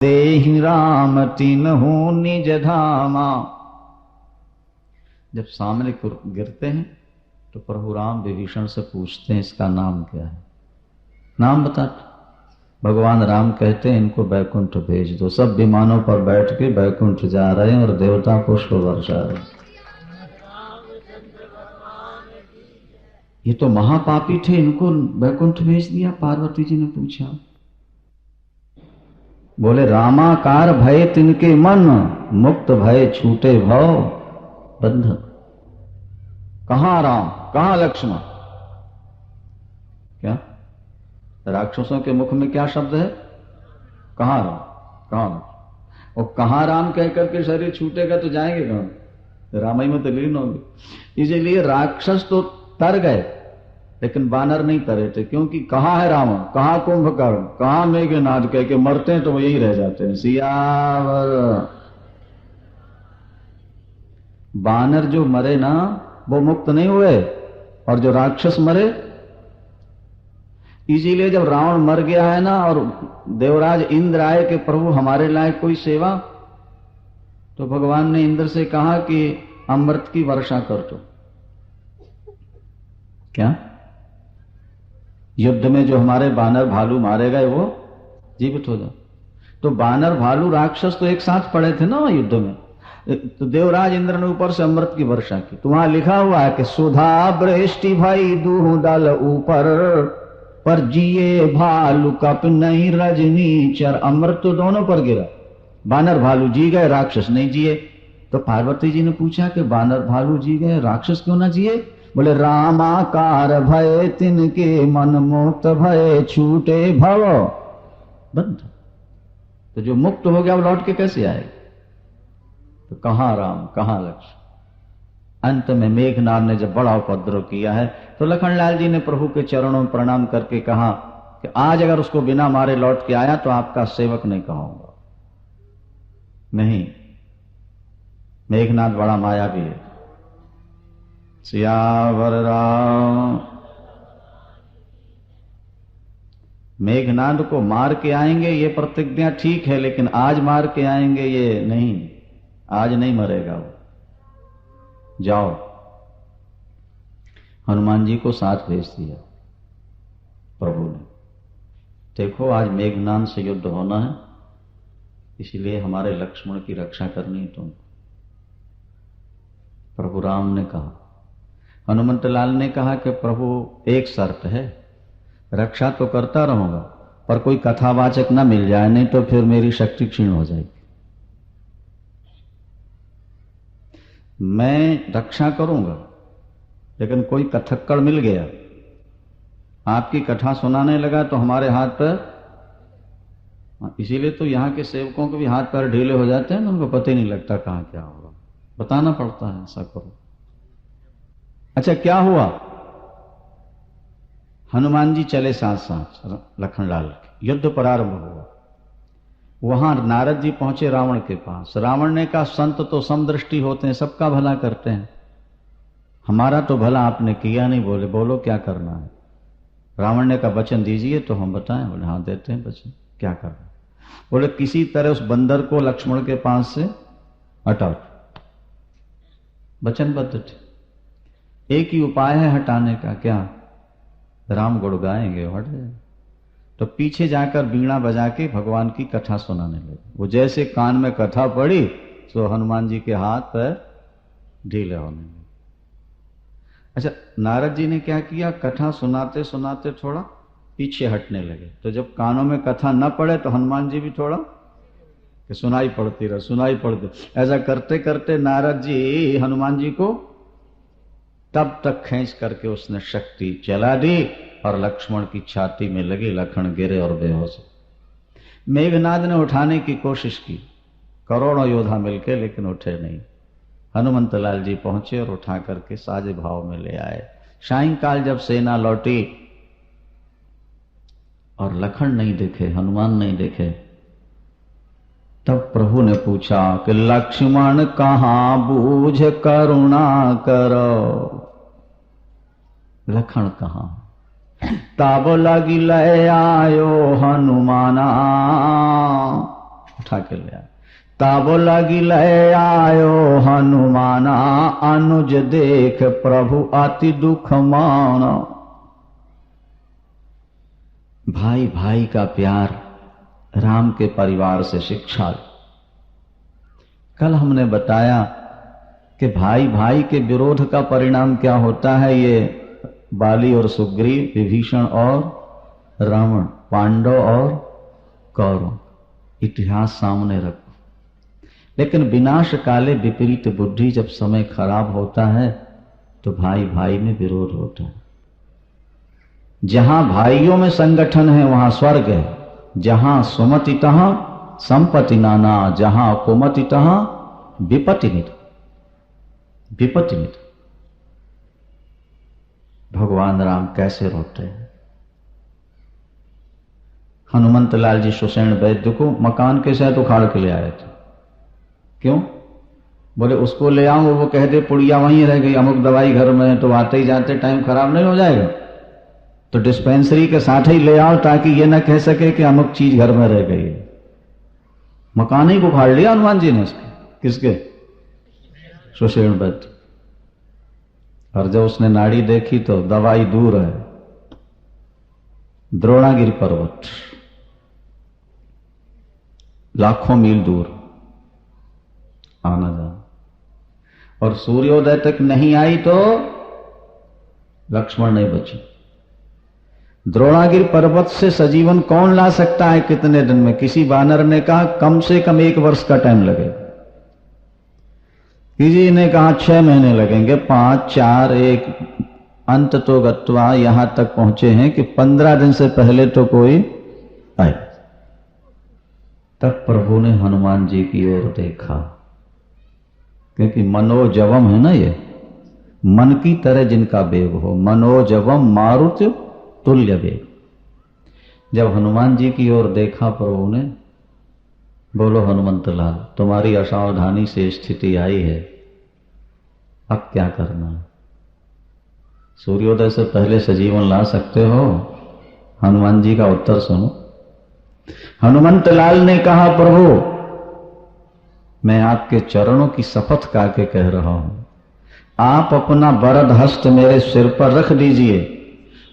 देहि राम तिन्हु निज धामा। जब सामने गिरते हैं तो प्रभु राम विभीषण से पूछते हैं इसका नाम क्या है, नाम बताते। भगवान राम कहते हैं इनको बैकुंठ भेज दो। सब विमानों पर बैठ के बैकुंठ जा रहे हैं और देवता पुष्प वर्षा रहे हैं। ये तो महापापी थे, इनको बैकुंठ भेज दिया। पार्वती जी ने पूछा, बोले रामाकार भय तिनके मन, मुक्त भय छूटे भव बंधन। कहां राम, कहां लक्ष्मण? क्या राक्षसों के मुख में क्या शब्द है? कहां राम, कहां लक्ष्मण। और कहां राम कह करके शरीर छूटेगा तो जाएंगे कहां? रामाई में तो लीन होंगे। इसीलिए राक्षस तो तर गए लेकिन वानर नहीं तरे थे, क्योंकि कहां है रावण, कहां कुंभकर्ण, कहां मेघनाद कह के मरते हैं तो वो यही रह जाते हैं। सियावर वानर जो मरे ना वो मुक्त नहीं हुए, और जो राक्षस मरे। इसीलिए जब रावण मर गया है ना और देवराज इंद्र आए कि प्रभु हमारे लायक कोई सेवा, तो भगवान ने इंद्र से कहा कि अमृत की वर्षा कर दो। क्या युद्ध में जो हमारे बानर भालू मारे गए वो जीवित हो जाए? तो बानर भालू राक्षस तो एक साथ पड़े थे ना युद्ध में। तो देवराज इंद्र ने ऊपर से अमृत की वर्षा की। तो वहां लिखा हुआ है कि सुधा वृष्टि भई दूह दल ऊपर, पर जिए भालू कप नहीं रजनी चर। अमृत तो दोनों पर गिरा, बानर भालू जी गए, राक्षस नहीं जिए। तो पार्वती जी ने पूछा कि बानर भालू जी गए, राक्षस क्यों ना जिए? बोले रामाकार भय तिनके मन, मुक्त भय छूटे भव बंध। तो जो मुक्त हो गया वो लौट के कैसे आएगा? तो कहां राम, कहां लक्ष्मण। अंत में मेघनाद ने जब बड़ा उपद्रव किया है तो लखनलाल जी ने प्रभु के चरणों में प्रणाम करके कहा कि आज अगर उसको बिना मारे लौट के आया तो आपका सेवक नहीं कहूंगा। नहीं, मेघनाद बड़ा मायावी है। सियावर राम। मेघनाद को मार के आएंगे ये प्रतिज्ञा ठीक है, लेकिन आज मार के आएंगे ये नहीं, आज नहीं मरेगा वो। जाओ। हनुमान जी को साथ भेज दिया प्रभु ने। देखो आज मेघनाद से युद्ध होना है, इसलिए हमारे लक्ष्मण की रक्षा करनी है तुमको। प्रभु राम ने कहा। हनुमंत लाल ने कहा कि प्रभु एक शर्त है, रक्षा तो करता रहूंगा पर कोई कथावाचक ना मिल जाए, नहीं तो फिर मेरी शक्ति क्षीण हो जाएगी। मैं रक्षा करूंगा लेकिन कोई कथक्कड़ मिल गया, आपकी कथा सुनाने लगा तो हमारे हाथ पैर, इसीलिए तो यहाँ के सेवकों के भी हाथ पैर ढीले हो जाते हैं ना, उनको पता ही नहीं लगता कहाँ क्या होगा, बताना पड़ता है ऐसा करो। अच्छा क्या हुआ? हनुमान जी चले साथ साथ लखनलाल के, युद्ध प्रारंभ हुआ। वहां नारद जी पहुंचे रावण के पास। रावण ने कहा संत तो समदृष्टि होते हैं, सबका भला करते हैं, हमारा तो भला आपने किया नहीं। बोले बोलो क्या करना है? रावण ने कहा वचन दीजिए तो हम बताएं। बोले हाँ देते हैं वचन, क्या करना? बोले किसी तरह उस बंदर को लक्ष्मण के पास से हटाओ। वचनबद्ध थे। एक ही उपाय है हटाने का, क्या? राम गुण गाएंगे हट जाए। तो पीछे जाकर बीणा बजा के भगवान की कथा सुनाने लगे। वो जैसे कान में कथा पड़ी तो हनुमान जी के हाथ पैर ढीले होने लगे। अच्छा नारद जी ने क्या किया, कथा सुनाते सुनाते थोड़ा पीछे हटने लगे। तो जब कानों में कथा न पड़े तो हनुमान जी भी थोड़ा कि सुनाई पड़ती रहे, सुनाई पड़ती। ऐसा करते करते नारद जी हनुमान जी को तब तक खींच करके उसने शक्ति चला दी और लक्ष्मण की छाती में लगी। लखन गिरे और बेहोश। मेघनाद ने उठाने की कोशिश की, करोड़ों योद्धा मिलके, लेकिन उठे नहीं। हनुमंत लाल जी पहुंचे और उठा करके साजे भाव में ले आए। सायंकाल जब सेना लौटी और लखन नहीं दिखे, हनुमान नहीं दिखे, तब प्रभु ने पूछा कि लक्ष्मण कहां बूझ करुणा करो। लखन कहां? तब लगी लय आयो हनुमाना, उठा के ले आया। ताबो लगी ले आयो हनुमाना, अनुज देख प्रभु अति दुख माना। भाई भाई का प्यार, राम के परिवार से शिक्षा। कल हमने बताया कि भाई भाई के विरोध का परिणाम क्या होता है। ये बाली और सुग्रीव, विभीषण और रावण, पांडव और कौरव, इतिहास सामने रखो। लेकिन विनाश काले विपरीत बुद्धि, जब समय खराब होता है तो भाई भाई में विरोध होता है। जहां भाइयों में संगठन है वहां स्वर्ग है। जहां सुमति तहां संपत्ति नाना, जहां कुमति तहां विपत्ति निध। विपत्ति निध। भगवान राम कैसे रोते हैं। हनुमंत लाल जी सुषेण वैद्य को मकान के साथ उखाड़ के ले आए थे। क्यों? बोले उसको ले आओ, वो कह दे पुड़िया वहीं रह गई, अमुक दवाई घर में है, तो आते ही जाते टाइम खराब नहीं हो जाएगा। तो डिस्पेंसरी के साथ ही ले आओ ताकि ये ना कह सके कि अमुक चीज घर में रह गई है। मकान ही उखाड़ लिया हनुमान जी ने उसके। किसके? सुषेण वैद्य। और जब उसने नाड़ी देखी तो दवाई दूर है, द्रोणागिरि पर्वत लाखों मील दूर, आना जाना। और सूर्योदय तक नहीं आई तो लक्ष्मण नहीं बचे। द्रोणागिरि पर्वत से सजीवन कौन ला सकता है कितने दिन में? किसी वानर ने कहा कम से कम 1 वर्ष का टाइम लगेगा। किसी ने कहा 6 महीने लगेंगे, 5, 4, 1, अंत तो गत्वा यहां तक पहुंचे हैं कि 15 दिन से पहले तो कोई आए। तब प्रभु ने हनुमान जी की ओर देखा, क्योंकि मनोजवम है ना, ये मन की तरह जिनका वेग हो, मनोजवम मारुत तुल्य वेग। जब हनुमान जी की ओर देखा प्रभु ने, बोलो हनुमंत लाल, तुम्हारी असावधानी से स्थिति आई है, अब क्या करना है? सूर्योदय से पहले सजीवन ला सकते हो? हनुमान जी का उत्तर सुनो। हनुमंत लाल ने कहा प्रभु, मैं आपके चरणों की शपथ करके कह रहा हूं, आप अपना वरद हस्त मेरे सिर पर रख दीजिए।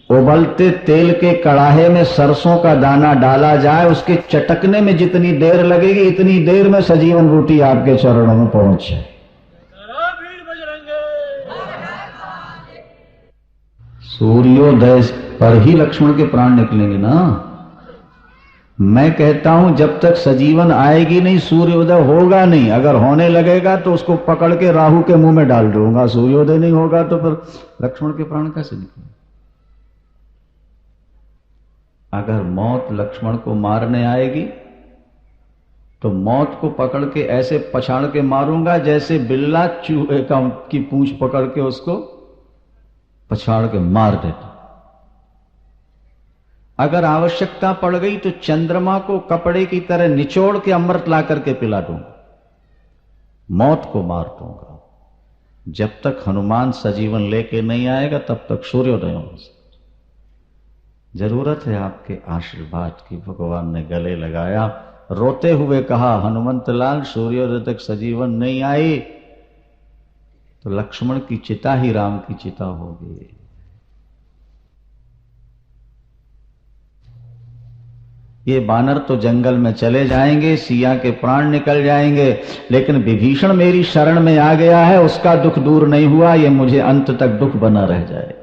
उबलते तेल के कड़ाहे में सरसों का दाना डाला जाए, उसके चटकने में जितनी देर लगेगी इतनी देर में सजीवन बूटी आपके चरणों में पहुंच जाए। सूर्योदय पर ही लक्ष्मण के प्राण निकलेंगे ना। मैं कहता हूं जब तक सजीवन आएगी नहीं सूर्योदय होगा नहीं। अगर होने लगेगा तो उसको पकड़ के राहु के मुंह में डाल दूंगा। सूर्योदय नहीं होगा तो फिर लक्ष्मण के प्राण कैसे निकलेंगे? अगर मौत लक्ष्मण को मारने आएगी तो मौत को पकड़ के ऐसे पछाड़ के मारूंगा जैसे बिल्ला चूहे की पूंछ पकड़ के उसको पछाड़ के मार देता। अगर आवश्यकता पड़ गई तो चंद्रमा को कपड़े की तरह निचोड़ के अमृत ला करके पिला दूंगा, मौत को मार दूंगा। जब तक हनुमान सजीवन लेके नहीं आएगा तब तक सूर्योदय हो सकता। जरूरत है आपके आशीर्वाद की। भगवान ने गले लगाया, रोते हुए कहा, हनुमंत लाल सूर्योदय तक सजीवन नहीं आई तो लक्ष्मण की चिता ही राम की चिता होगी। ये बानर तो जंगल में चले जाएंगे, सिया के प्राण निकल जाएंगे, लेकिन विभीषण मेरी शरण में आ गया है, उसका दुख दूर नहीं हुआ, ये मुझे अंत तक दुख बना रह जाए।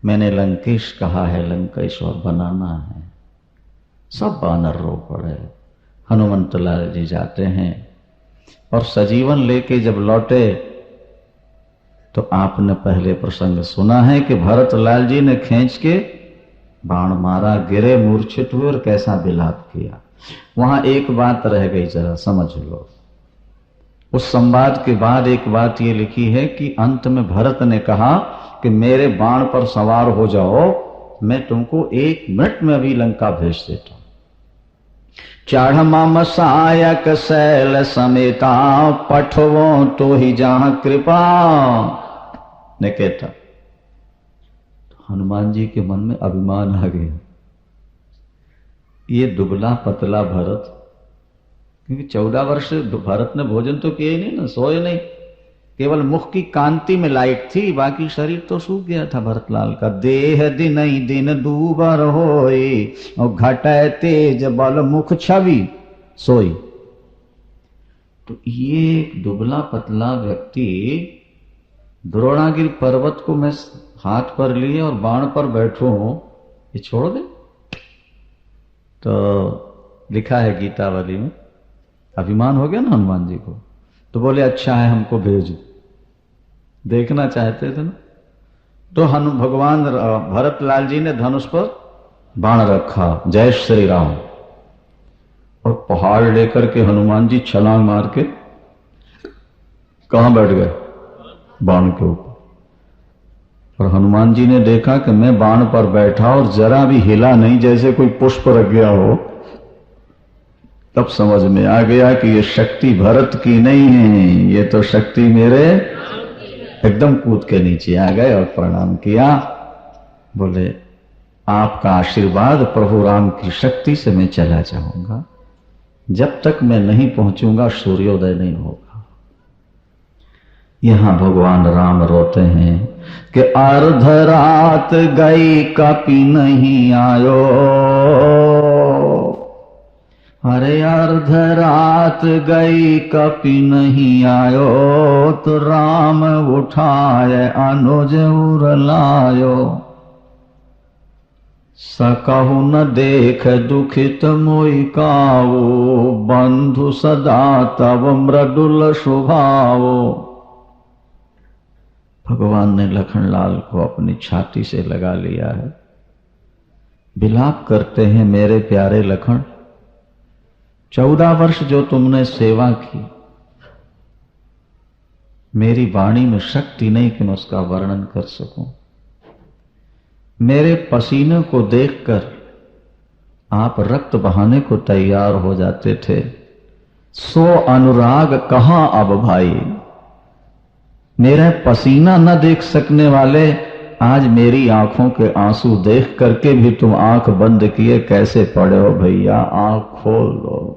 मैंने लंकेश कहा है, लंकेश्वर बनाना है। सब बानर रो पड़े। हनुमंत लाल जी जाते हैं और सजीवन लेके जब लौटे तो आपने पहले प्रसंग सुना है कि भरत लाल जी ने खींच के बाण मारा, गिरे, मूर्छित हुए और कैसा विलाप किया। वहां एक बात रह गई, जरा समझ लो। उस संवाद के बाद एक बात ये लिखी है कि अंत में भरत ने कहा कि मेरे बाण पर सवार हो जाओ, मैं तुमको 1 मिनट में अभी लंका भेज देता हूं। चढ़ मम सायक शैल समेता, पठवो तो ही जहां कृपा ने कहता। हनुमान जी के मन में अभिमान आ गया। ये दुबला पतला भरत क्योंकि 14 वर्ष भरत ने भोजन तो किए ही नहीं ना, सोए नहीं, केवल मुख की कांति में लाइट थी, बाकी शरीर तो सूख गया था भरतलाल का। देह दिन ही दिन दूबर होए और घटे तेज बल मुख छवि सोई। तो ये दुबला पतला व्यक्ति द्रोणागिरि पर्वत को मैं हाथ पर लिए और बाण पर बैठो हूं, ये छोड़ दे? तो लिखा है गीतावली में, अभिमान हो गया ना हनुमान जी को, तो बोले अच्छा है हमको भेज, देखना चाहते थे ना। तो भगवान भरतलाल जी ने धनुष पर बाण रखा, जय श्री राम, और पहाड़ लेकर के हनुमान जी छलांग मार के कहां बैठ गए? बाण के ऊपर। और हनुमान जी ने देखा कि मैं बाण पर बैठा और जरा भी हिला नहीं, जैसे कोई पुष्प रख गया हो। तब समझ में आ गया कि ये शक्ति भरत की नहीं है, ये तो शक्ति मेरे। एकदम कूद के नीचे आ गए और प्रणाम किया। बोले आपका आशीर्वाद, प्रभु राम की शक्ति से मैं चला जाऊंगा, जब तक मैं नहीं पहुंचूंगा सूर्योदय नहीं होगा। यहां भगवान राम रोते हैं कि अर्ध रात गई कपि नहीं आयो, अरे अर्ध रात गई कपि नहीं आयो, तो राम उठाए अनुज उर लायो। सकहु न देख दुखित मोहि कावो, बंधु सदा तब मृदुल स्वभावो। भगवान ने लखनलाल को अपनी छाती से लगा लिया है, विलाप करते हैं मेरे प्यारे लखन, 14 वर्ष जो तुमने सेवा की, मेरी वाणी में शक्ति नहीं कि मैं उसका वर्णन कर सकूं। मेरे पसीने को देखकर आप रक्त बहाने को तैयार हो जाते थे, सो अनुराग कहां अब भाई। मेरा पसीना न देख सकने वाले आज मेरी आंखों के आंसू देख करके भी तुम आंख बंद किए कैसे पड़े हो भैया, आंख खोल लो।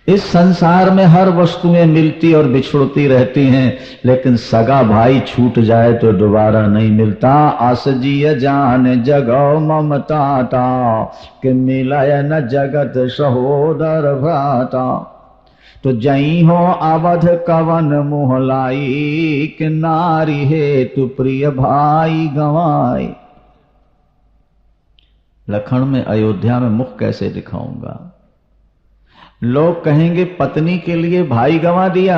इस संसार में हर वस्तुएं मिलती और बिछुड़ती रहती हैं, लेकिन सगा भाई छूट जाए तो दोबारा नहीं मिलता। असजीय जान जगौ ममताता, कि मिलय न जगत सहोदर भ्राता। तो जई हो अवध कवन मोहलाई, कि नारी हेतु प्रिय भाई गंवाई। लखन में अयोध्या में मुख कैसे दिखाऊंगा? लोग कहेंगे पत्नी के लिए भाई गंवा दिया।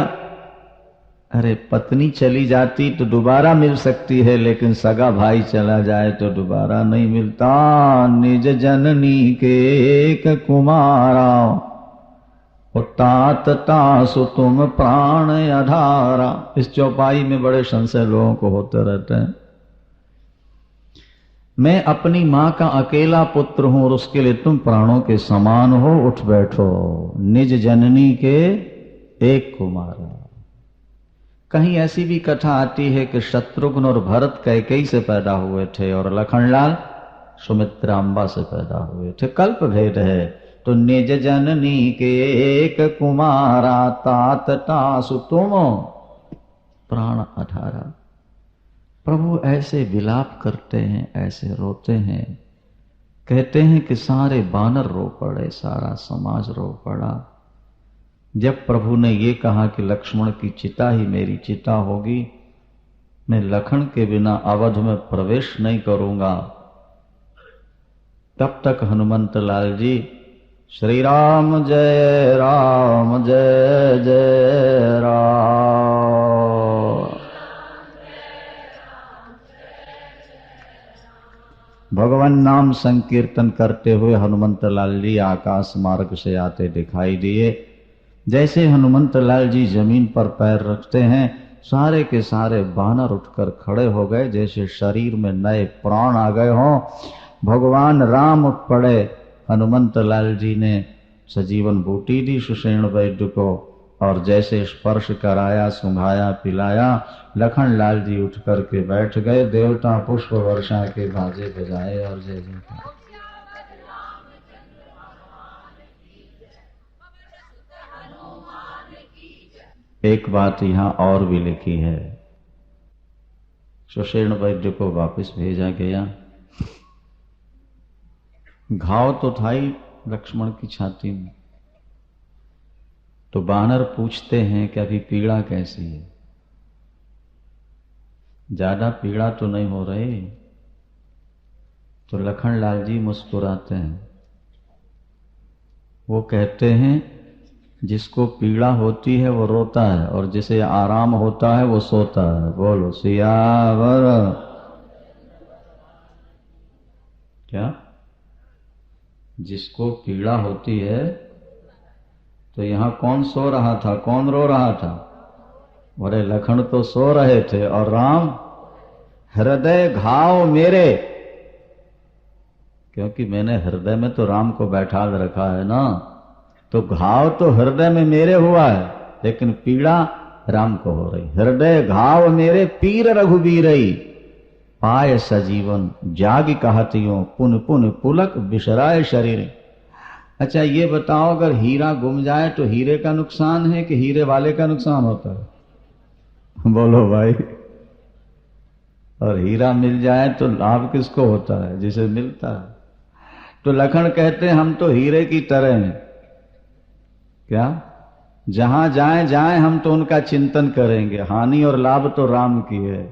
अरे पत्नी चली जाती तो दोबारा मिल सकती है, लेकिन सगा भाई चला जाए तो दोबारा नहीं मिलता। निज जननी के एक कुमारा, तात तासु तुम प्राण अधारा। इस चौपाई में बड़े संशय लोगों को होते रहते हैं। मैं अपनी मां का अकेला पुत्र हूं और उसके लिए तुम प्राणों के समान हो, उठ बैठो। निज जननी के एक कुमार। कहीं ऐसी भी कथा आती है कि शत्रुघ्न और भरत कैकेयी से पैदा हुए थे और लखनलाल सुमित्रांबा से पैदा हुए थे, कल्प भेद है। तो निज जननी के एक कुमारा, तात तासु तुम प्राण अधारा। प्रभु ऐसे विलाप करते हैं, ऐसे रोते हैं, कहते हैं कि सारे बानर रो पड़े, सारा समाज रो पड़ा। जब प्रभु ने ये कहा कि लक्ष्मण की चिता ही मेरी चिता होगी, मैं लखन के बिना अवध में प्रवेश नहीं करूंगा, तब तक हनुमंत लाल जी श्री राम जय जय राम। भगवान नाम संकीर्तन करते हुए हनुमंत लाल जी आकाश मार्ग से आते दिखाई दिए। जैसे हनुमंत लाल जी जमीन पर पैर रखते हैं, सारे के सारे बानर उठकर खड़े हो गए, जैसे शरीर में नए प्राण आ गए हों। भगवान राम उठ पड़े। हनुमंत लाल जी ने सजीवन बूटी दी सुषेण वैद्य को, और जैसे स्पर्श कराया, सुंघाया, पिलाया, लखन लाल जी उठ करके बैठ गए। देवता पुष्प वर्षा के बाजे बजाए और जय जयकार। एक बात यहां और भी लिखी है। सुषेण वैद्य को वापस भेजा गया। घाव तो था ही लक्ष्मण की छाती में। तो बानर पूछते हैं कि अभी पीड़ा कैसी है? ज्यादा पीड़ा तो नहीं हो रही? तो लखनलाल जी मुस्कुराते हैं। वो कहते हैं जिसको पीड़ा होती है वो रोता है और जिसे आराम होता है वो सोता है। बोलो सियावर। क्या? जिसको पीड़ा होती है, तो यहां कौन सो रहा था, कौन रो रहा था? बड़े लखन तो सो रहे थे और राम हृदय घाव मेरे, क्योंकि मैंने हृदय में तो राम को बैठा रखा है ना, तो घाव तो हृदय में मेरे हुआ है, लेकिन पीड़ा राम को हो रही। हृदय घाव मेरे पीर रघुबीरई, पाय सजीवन जागी कहतियों, पुन पुन पुलक बिसराए शरीर। अच्छा ये बताओ, अगर हीरा गुम जाए तो हीरे का नुकसान है कि हीरे वाले का नुकसान होता है? बोलो भाई। और हीरा मिल जाए तो लाभ किसको होता है? जिसे मिलता है। तो लखन कहते हैं हम तो हीरे की तरह हैं। क्या? जहां जाएं जाएं हम तो उनका चिंतन करेंगे। हानि और लाभ तो राम की है।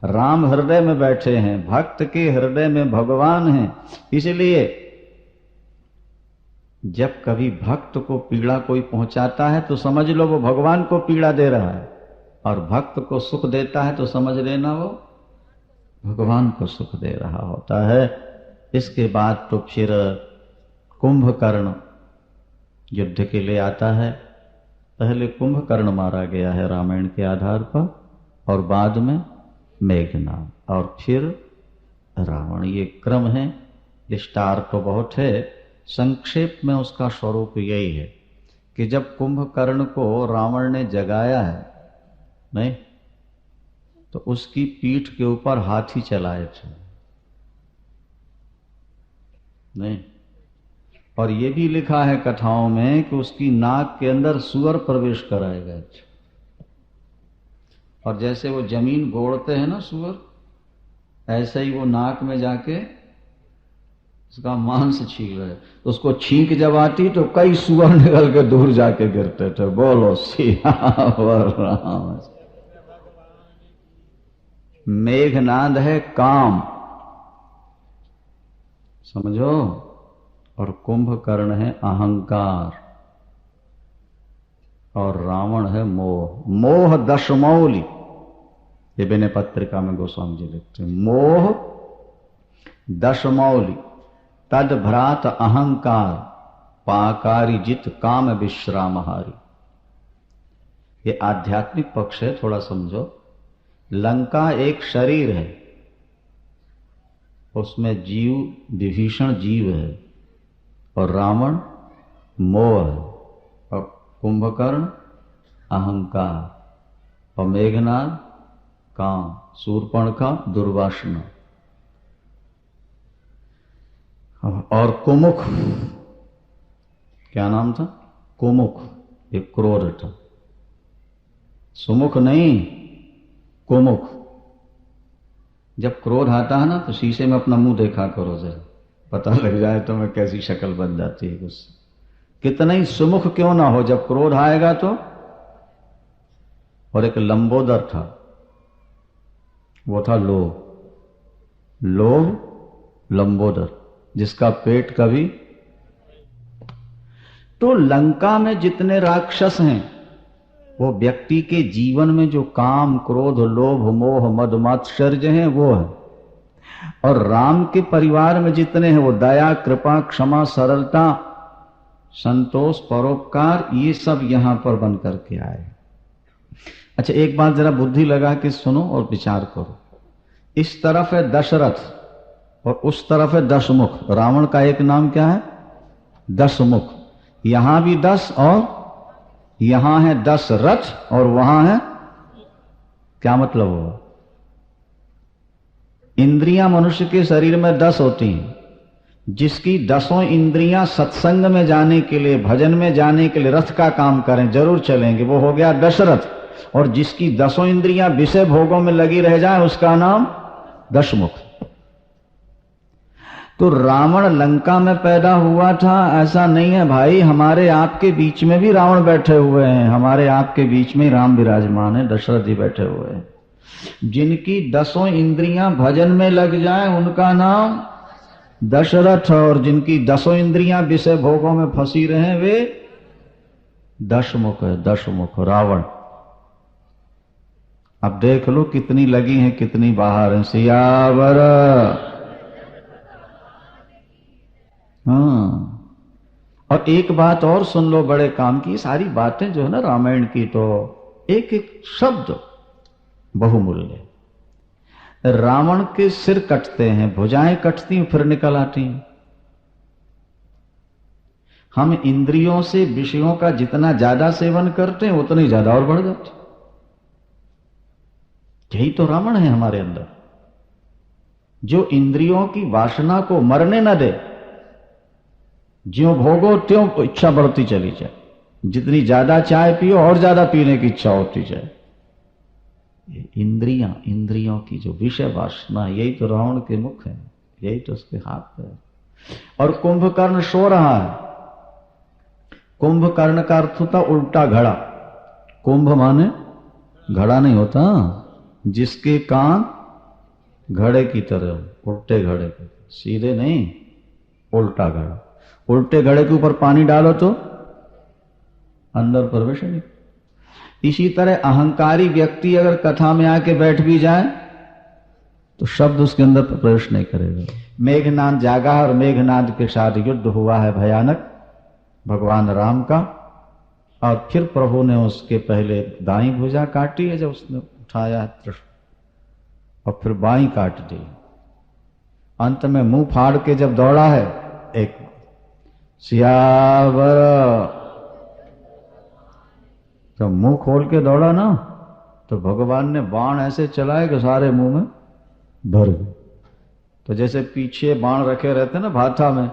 राम हृदय में बैठे हैं, भक्त के हृदय में भगवान हैं। इसलिए जब कभी भक्त को पीड़ा कोई पहुंचाता है तो समझ लो वो भगवान को पीड़ा दे रहा है, और भक्त को सुख देता है तो समझ लेना वो भगवान को सुख दे रहा होता है। इसके बाद तो फिर कुंभकर्ण युद्ध के लिए आता है। पहले कुंभकर्ण मारा गया है रामायण के आधार पर, और बाद में मेघनाद, और फिर रावण। ये क्रम है। विस्तार तो बहुत है, संक्षेप में उसका स्वरूप यही है कि जब कुंभकर्ण को रावण ने जगाया है, नहीं तो उसकी पीठ के ऊपर हाथी चलाए थे, नहीं। और ये भी लिखा है कथाओं में कि उसकी नाक के अंदर सुअर प्रवेश कराए गए थे। और जैसे वो जमीन गोड़ते हैं ना सुअर, ऐसे ही वो नाक में जाके उसका मांस छीन रहे। तो उसको छींक जब आती तो कई सुअर निकल के दूर जाके गिरते थे। बोलो सियावर राम। मेघनाद है काम, समझो, और कुंभकर्ण है अहंकार, और रावण है मोह। मोह दशमौली, ये विनय पत्रिका में गोस्वामी जी लिखते हैं। मोह दशमौली तद भ्रात अहंकार, पाकारी जित काम विश्रामहारी। ये आध्यात्मिक पक्ष है, थोड़ा समझो। लंका एक शरीर है, उसमें जीव विभीषण जीव है, और रावण मोह है, और कुंभकर्ण अहंकार, और मेघनाद काम, शूर्पणखा दुर्वासना, और कुमुख, क्या नाम था? कुमुख, एक क्रोध था। सुमुख नहीं, कुमुख। जब क्रोध आता है ना तो शीशे में अपना मुंह देखा करो, जरा पता लग जाए तो मैं कैसी शक्ल बन जाती है उससे। कितना ही सुमुख क्यों ना हो, जब क्रोध आएगा तो। और एक लंबोदर था, वो था लोभ। लोभ लंबोदर, जिसका पेट कभी। तो लंका में जितने राक्षस हैं वो व्यक्ति के जीवन में जो काम क्रोध लोभ मोह मद मात्सर्य हैं वो है। और राम के परिवार में जितने हैं वो दया कृपा क्षमा सरलता संतोष परोपकार, ये सब यहां पर बन करके आए। अच्छा एक बात जरा बुद्धि लगा के सुनो और विचार करो। इस तरफ है दशरथ और उस तरफ है दशमुख। रावण का एक नाम क्या है? दशमुख। यहां भी 10 और यहां है 10 रथ और वहां है, क्या मतलब हुआ? इंद्रियां मनुष्य के शरीर में 10 होती हैं, जिसकी 10 इंद्रियां सत्संग में जाने के लिए भजन में जाने के लिए रथ का काम करें, जरूर चलेंगे, वो हो गया दशरथ। और जिसकी 10 इंद्रियां विषय भोगों में लगी रह जाए उसका नाम दशमुख। तो रावण लंका में पैदा हुआ था ऐसा नहीं है भाई, हमारे आपके बीच में भी रावण बैठे हुए हैं, हमारे आपके बीच में राम विराजमान है, दशरथ जी बैठे हुए हैं। जिनकी 10 इंद्रियां भजन में लग जाए उनका नाम दशरथ, और जिनकी 10 इंद्रियां विषय भोगों में फंसी रहे वे दशमुख है, दशमुख रावण। अब देख लो कितनी लगी हैं, कितनी बाहर हैं। सियावर, हाँ। और एक बात और सुन लो बड़े काम की, सारी बातें जो है ना रामायण की, तो एक एक शब्द बहुमूल्य। रावण के सिर कटते हैं, भुजाएं कटती हैं, फिर निकल आती हैं। हम इंद्रियों से विषयों का जितना ज्यादा सेवन करते हैं उतनी ज्यादा और बढ़ जाती। यही तो रावण है हमारे अंदर, जो इंद्रियों की वासना को मरने न दे। ज्यों भोगो त्यों इच्छा बढ़ती चली जाए, जितनी ज्यादा चाय पियो और ज्यादा पीने की इच्छा होती जाए। इंद्रियां, इंद्रियों की जो विषय वासना, यही तो रावण के मुख है, यही तो उसके हाथ है। और कुंभकर्ण सो रहा है। कुंभकर्ण का अर्थ होता उल्टा घड़ा। कुंभ माने घड़ा नहीं होता, जिसके कान घड़े की तरह, उल्टे घड़े के, सीधे नहीं, उल्टा घड़ा। उल्टे घड़े के ऊपर पानी डालो तो अंदर प्रवेश नहीं। इसी तरह अहंकारी व्यक्ति अगर कथा में आके बैठ भी जाए तो शब्द उसके अंदर प्रवेश नहीं करेगा। मेघनाद जागा और मेघनाद के साथ युद्ध हुआ है भयानक भगवान राम का, और फिर प्रभु ने उसके पहले दाईं भुजा काटी है जब उसने उठाया त्रिशूल, और फिर बाईं काट दी। अंत में मुंह फाड़ के जब दौड़ा है, एक सियावर, जब मुंह खोल के दौड़ा ना तो भगवान ने बाण ऐसे चलाए कि सारे मुंह में भर गए। तो जैसे पीछे बाण रखे रहते ना भाथा में,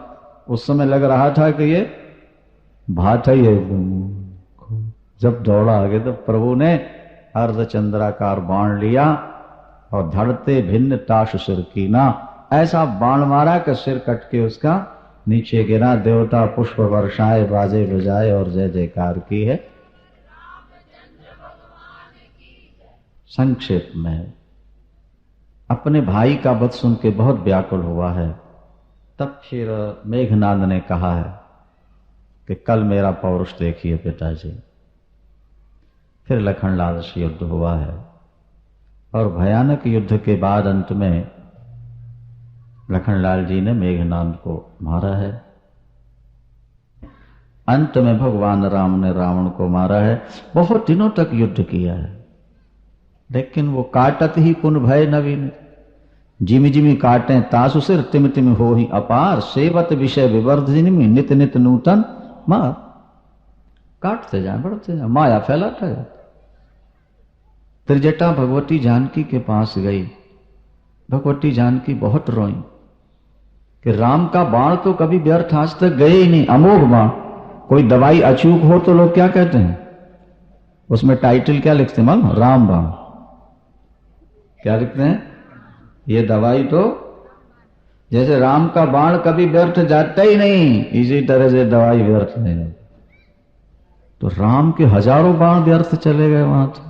उस समय लग रहा था कि ये भाथा ही है। जब दौड़ा आगे तो प्रभु ने अर्धचंद्राकार बाण लिया और धड़ते भिन्न ताश सिर की ना, ऐसा बाण मारा कि सिर कट के उसका नीचे गिरा। देवता पुष्प वर्षाए, बाजे बजाए और जय जयकार की है। संक्षेप में अपने भाई का वध सुन के बहुत व्याकुल हुआ है। तब फिर मेघनाद ने कहा है कि कल मेरा पौरुष देखिए पिताजी। फिर लखनलाल से युद्ध हुआ है, और भयानक युद्ध के बाद अंत में लखनलाल जी ने मेघनाद को मारा है। अंत में भगवान राम ने रावण को मारा है। बहुत दिनों तक युद्ध किया है, लेकिन वो काटत ही पुन भय नवीन। जिमि जिमि काटे तासु सिर, तिम तिम हो ही अपार। सेवत विषय विवर्धिनी, नित नित नूतन मार। काटते जाए, बढ़ते जाए, माया फैलाता है। त्रिजटा भगवती जानकी के पास गई। भगवती जानकी बहुत रोई कि राम का बाण तो कभी व्यर्थ आज तक गए ही नहीं, अमोघ बाण। कोई दवाई अचूक हो तो लोग क्या कहते हैं, उसमें टाइटल क्या लिखते हैं मालूम? राम बाण। क्या लिखते हैं? ये दवाई तो जैसे राम का बाण कभी व्यर्थ जाता ही नहीं, इसी तरह से दवाई व्यर्थ नहीं। तो राम के हजारों बाण व्यर्थ चले गए वहां से।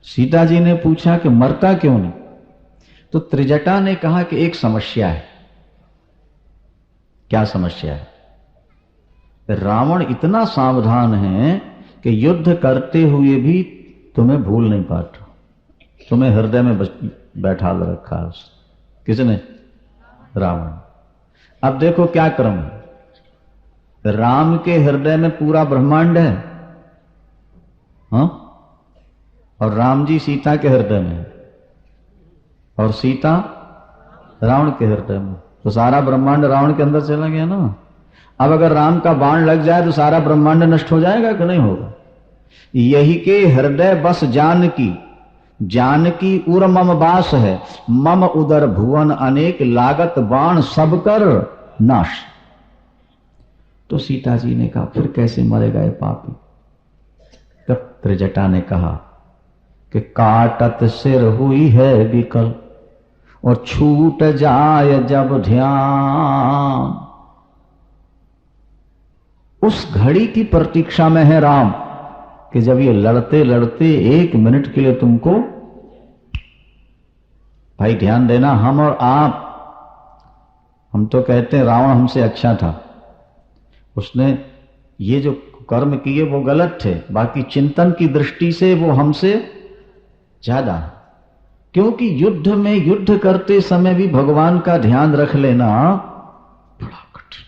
सीता जी ने पूछा कि मरता क्यों नहीं? तो त्रिजटा ने कहा कि एक समस्या है। क्या समस्या है? रावण इतना सावधान है कि युद्ध करते हुए भी तुम्हें भूल नहीं पाता। तुम्हें हृदय में बैठा रखा है किसने? रावण। अब देखो क्या क्रम है। राम के हृदय में पूरा ब्रह्मांड है, हाँ? और राम जी सीता के हृदय में है, और सीता रावण के हृदय में। तो सारा ब्रह्मांड रावण के अंदर चला गया ना। अब अगर राम का बाण लग जाए तो सारा ब्रह्मांड नष्ट हो जाएगा कि नहीं होगा? यही के हृदय बस जानकी, जानकी उर मम बास है। मम उदर भुवन अनेक, लागत बाण सब कर नाश। तो सीता जी ने कहा फिर कैसे मरेगा ये पापी? तब त्रिजटा ने कहा कि काटत सिर हुई है विकल और छूट जाए जब ध्यान। उस घड़ी की प्रतीक्षा में है राम कि जब ये लड़ते लड़ते 1 मिनट के लिए तुमको, भाई ध्यान देना, हम और आप, हम तो कहते हैं रावण हमसे अच्छा था, उसने ये जो कर्म किए वो गलत थे, बाकी चिंतन की दृष्टि से वो हमसे ज्यादा, क्योंकि युद्ध में युद्ध करते समय भी भगवान का ध्यान रख लेना बड़ा कठिन।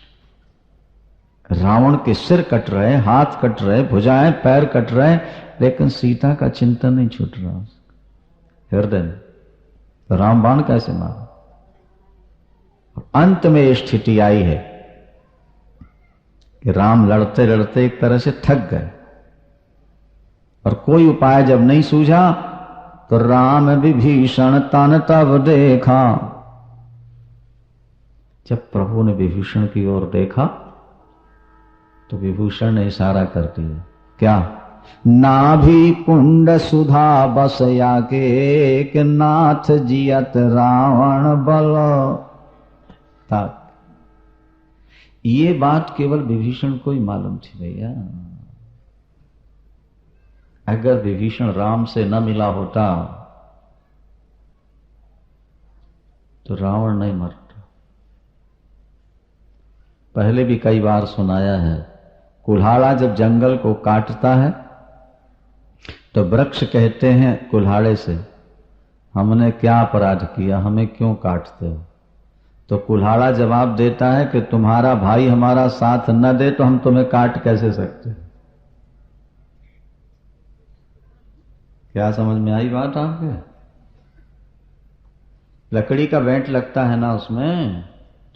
रावण के सिर कट रहे, हाथ कट रहे, भुजाएं पैर कट रहे, लेकिन सीता का चिंतन नहीं छूट रहा हृदय में। तो रामबाण कैसे मारा? अंत में ये स्थिति आई है कि राम लड़ते लड़ते एक तरह से थक गए और कोई उपाय जब नहीं सूझा तो राम विभीषण तन तब देखा। जब प्रभु ने विभीषण की ओर देखा तो विभूषण ने इशारा कर दिया, क्या? नाभि कुंड सुधा बसया के नाथ जियत रावण बल। ये बात केवल विभीषण को ही मालूम थी भैया। अगर विभीषण राम से न मिला होता तो रावण नहीं मरता। पहले भी कई बार सुनाया है, कुल्हाड़ा जब जंगल को काटता है तो वृक्ष कहते हैं कुल्हाड़े से, हमने क्या अपराध किया, हमें क्यों काटते हो? तो कुल्हाड़ा जवाब देता है कि तुम्हारा भाई हमारा साथ न दे तो हम तुम्हें काट कैसे सकते। क्या समझ में आई बात आपके? लकड़ी का बेंट लगता है ना उसमें,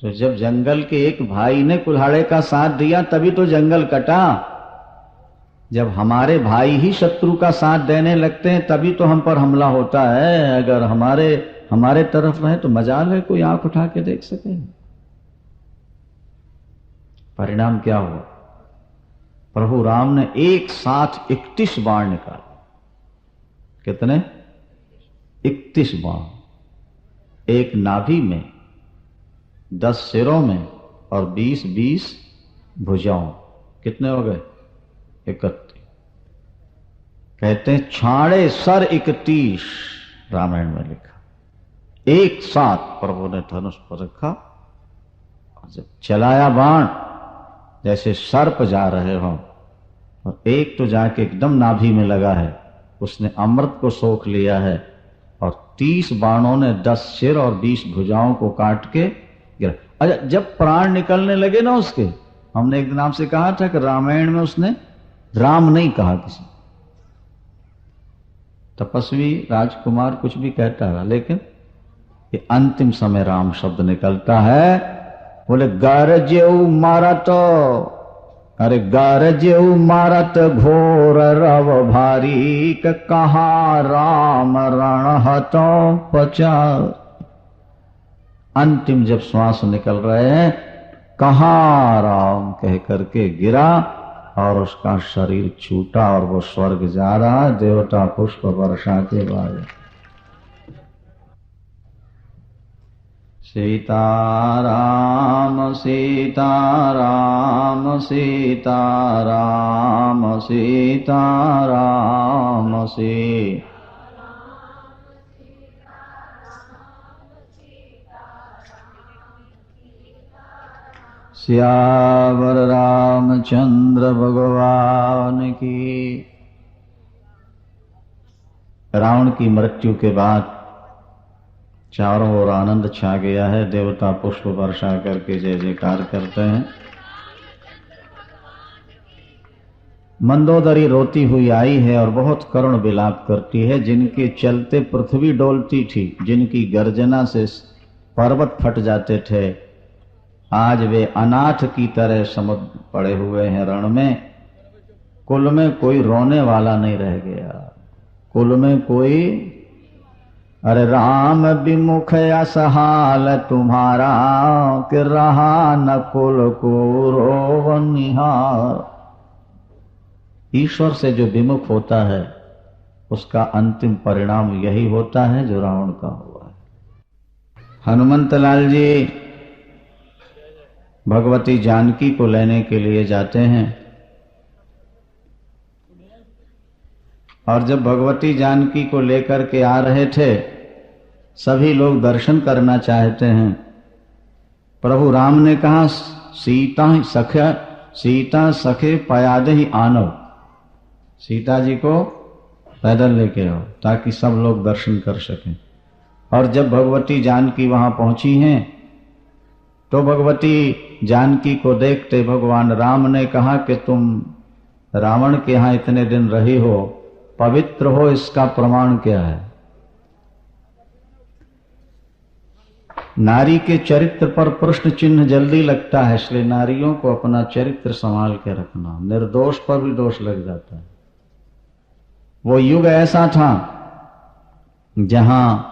तो जब जंगल के एक भाई ने कुल्हाड़े का साथ दिया तभी तो जंगल कटा। जब हमारे भाई ही शत्रु का साथ देने लगते हैं तभी तो हम पर हमला होता है। अगर हमारे तरफ रहे तो मजाल है कोई आंख उठा के देख सके। परिणाम क्या हुआ? प्रभु राम ने एक साथ 31 बाण निकाले। कितने? 31 बाण, एक नाभि में, 10 सिरों में और 20-20 भुजाओं। कितने हो गए? 31। कहते हैं छाड़े सर 31, रामायण में लिखा। एक साथ प्रभु ने धनुष पर रखा और जब चलाया बाण जैसे सर्प जा रहे हो, और एक तो जाके एकदम नाभि में लगा है, उसने अमृत को सोख लिया है, और 30 बाणों ने 10 सिर और 20 भुजाओं को काट के गिरा। अच्छा, जब प्राण निकलने लगे ना उसके, हमने एक दिन आपसे कहा था कि रामायण में उसने राम नहीं कहा किसी। तपस्वी राजकुमार कुछ भी कहता रहा, लेकिन ये अंतिम समय राम शब्द निकलता है। बोले गरजेऊ मारत, अरे गरजेऊ मारत घोर रव भारी, कहा राम रण हतो पचार। अंतिम जब श्वास निकल रहे हैं, कहा राम कह करके गिरा और उसका शरीर छूटा और वो स्वर्ग जा रहा। देवता पुष्प वर्षा के बाद सीताराम सीताराम सीताराम सीताराम सीताराम। सियावर रामचंद्र भगवान की। रावण की मृत्यु के बाद चारों ओर आनंद छा गया है। देवता पुष्प वर्षा करके जय जयकार करते हैं। मंदोदरी रोती हुई आई है और बहुत करुण विलाप करती है। जिनके चलते पृथ्वी डोलती थी, जिनकी गर्जना से पर्वत फट जाते थे, आज वे अनाथ की तरह समुद्र पड़े हुए हैं रण में। कुल में कोई रोने वाला नहीं रह गया, कुल में कोई। अरे राम विमुख असहाल तुम्हारा, कि रहा न कुल को रोव निहार। ईश्वर से जो विमुख होता है उसका अंतिम परिणाम यही होता है जो रावण का हुआ है। हनुमंत लाल जी भगवती जानकी को लेने के लिए जाते हैं और जब भगवती जानकी को लेकर के आ रहे थे, सभी लोग दर्शन करना चाहते हैं। प्रभु राम ने कहा सीता सखे पयाद ही आनव, सीता जी को पैदल लेके आओ ताकि सब लोग दर्शन कर सकें। और जब भगवती जानकी वहां पहुंची हैं तो भगवती जानकी को देखते भगवान राम ने कहा कि तुम रावण के यहां इतने दिन रही हो, पवित्र हो, इसका प्रमाण क्या है? नारी के चरित्र पर प्रश्न चिन्ह जल्दी लगता है, इसलिए नारियों को अपना चरित्र संभाल के रखना, निर्दोष पर भी दोष लग जाता है। वो युग ऐसा था जहां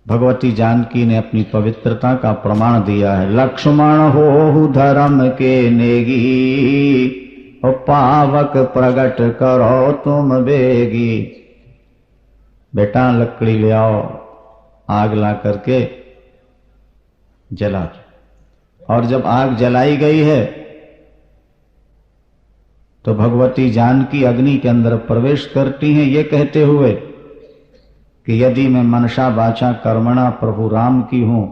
भगवती जानकी ने अपनी पवित्रता का प्रमाण दिया है। लक्ष्मण हो धर्म के नेगी, और पावक प्रगट करो तुम बेगी। बेटा लकड़ी ले आओ, आग ला करके जला। और जब आग जलाई गई है तो भगवती जानकी अग्नि के अंदर प्रवेश करती हैं, ये कहते हुए कि यदि मैं मनसा वाचा कर्मणा प्रभु राम की हूं,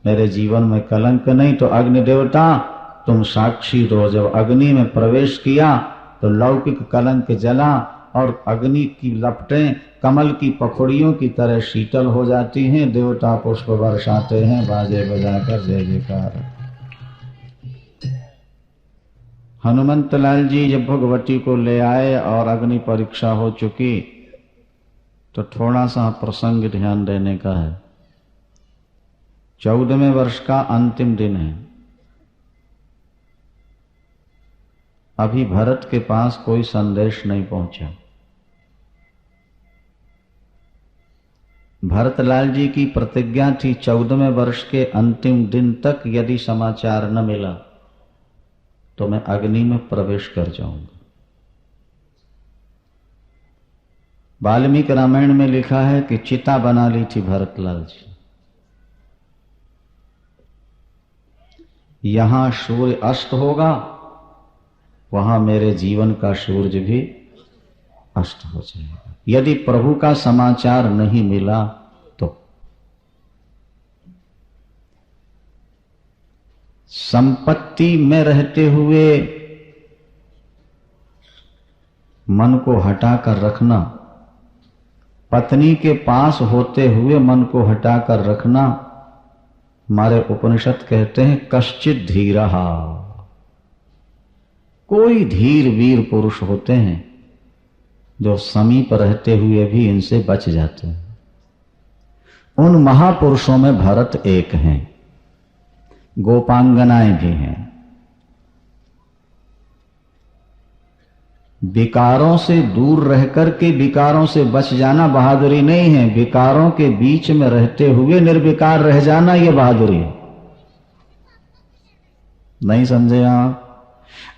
मेरे जीवन में कलंक नहीं, तो अग्नि देवता तुम साक्षी दो। जब अग्नि में प्रवेश किया तो लौकिक कलंक जला और अग्नि की लपटें कमल की पखुड़ियों की तरह शीतल हो जाती हैं। देवता पुष्प बरसाते हैं बाजे बजाकर जय जयकार। हनुमंत लाल जी जब भगवती को ले आए और अग्नि परीक्षा हो चुकी तो थोड़ा सा प्रसंग ध्यान देने का है। 14वें वर्ष का अंतिम दिन है। अभी भरत के पास कोई संदेश नहीं पहुंचा। भरतलाल जी की प्रतिज्ञा थी 14वें वर्ष के अंतिम दिन तक यदि समाचार न मिला तो मैं अग्नि में प्रवेश कर जाऊंगा। वाल्मीकि रामायण में लिखा है कि चिता बना ली थी भरतलाल जी। यहां सूर्य अस्त होगा, वहां मेरे जीवन का सूर्य भी अस्त हो जाएगा। यदि प्रभु का समाचार नहीं मिला तो संपत्ति में रहते हुए मन को हटाकर रखना, पत्नी के पास होते हुए मन को हटाकर रखना, हमारे उपनिषद कहते हैं कश्चित धीरहा। कोई धीर वीर पुरुष होते हैं जो समीप रहते हुए भी इनसे बच जाते हैं। उन महापुरुषों में भरत एक हैं। गोपांगनाएं भी हैं। विकारों से दूर रहकर के विकारों से बच जाना बहादुरी नहीं है, विकारों के बीच में रहते हुए निर्विकार रह जाना यह बहादुरी है। नहीं समझे आप?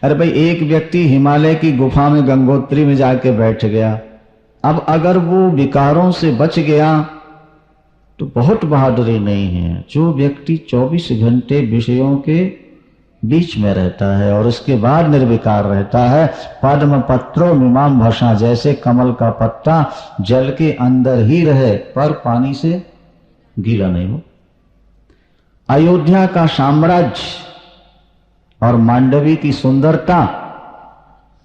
अरे भाई, एक व्यक्ति हिमालय की गुफा में गंगोत्री में जाके बैठ गया, अब अगर वो विकारों से बच गया तो बहुत बहादुरी नहीं है। जो व्यक्ति 24 घंटे विषयों के बीच में रहता है और उसके बाद निर्विकार रहता है, पद्म पत्रो मीमांस भाषा, जैसे कमल का पत्ता जल के अंदर ही रहे पर पानी से गीला नहीं हो। अयोध्या का साम्राज्य और मांडवी की सुंदरता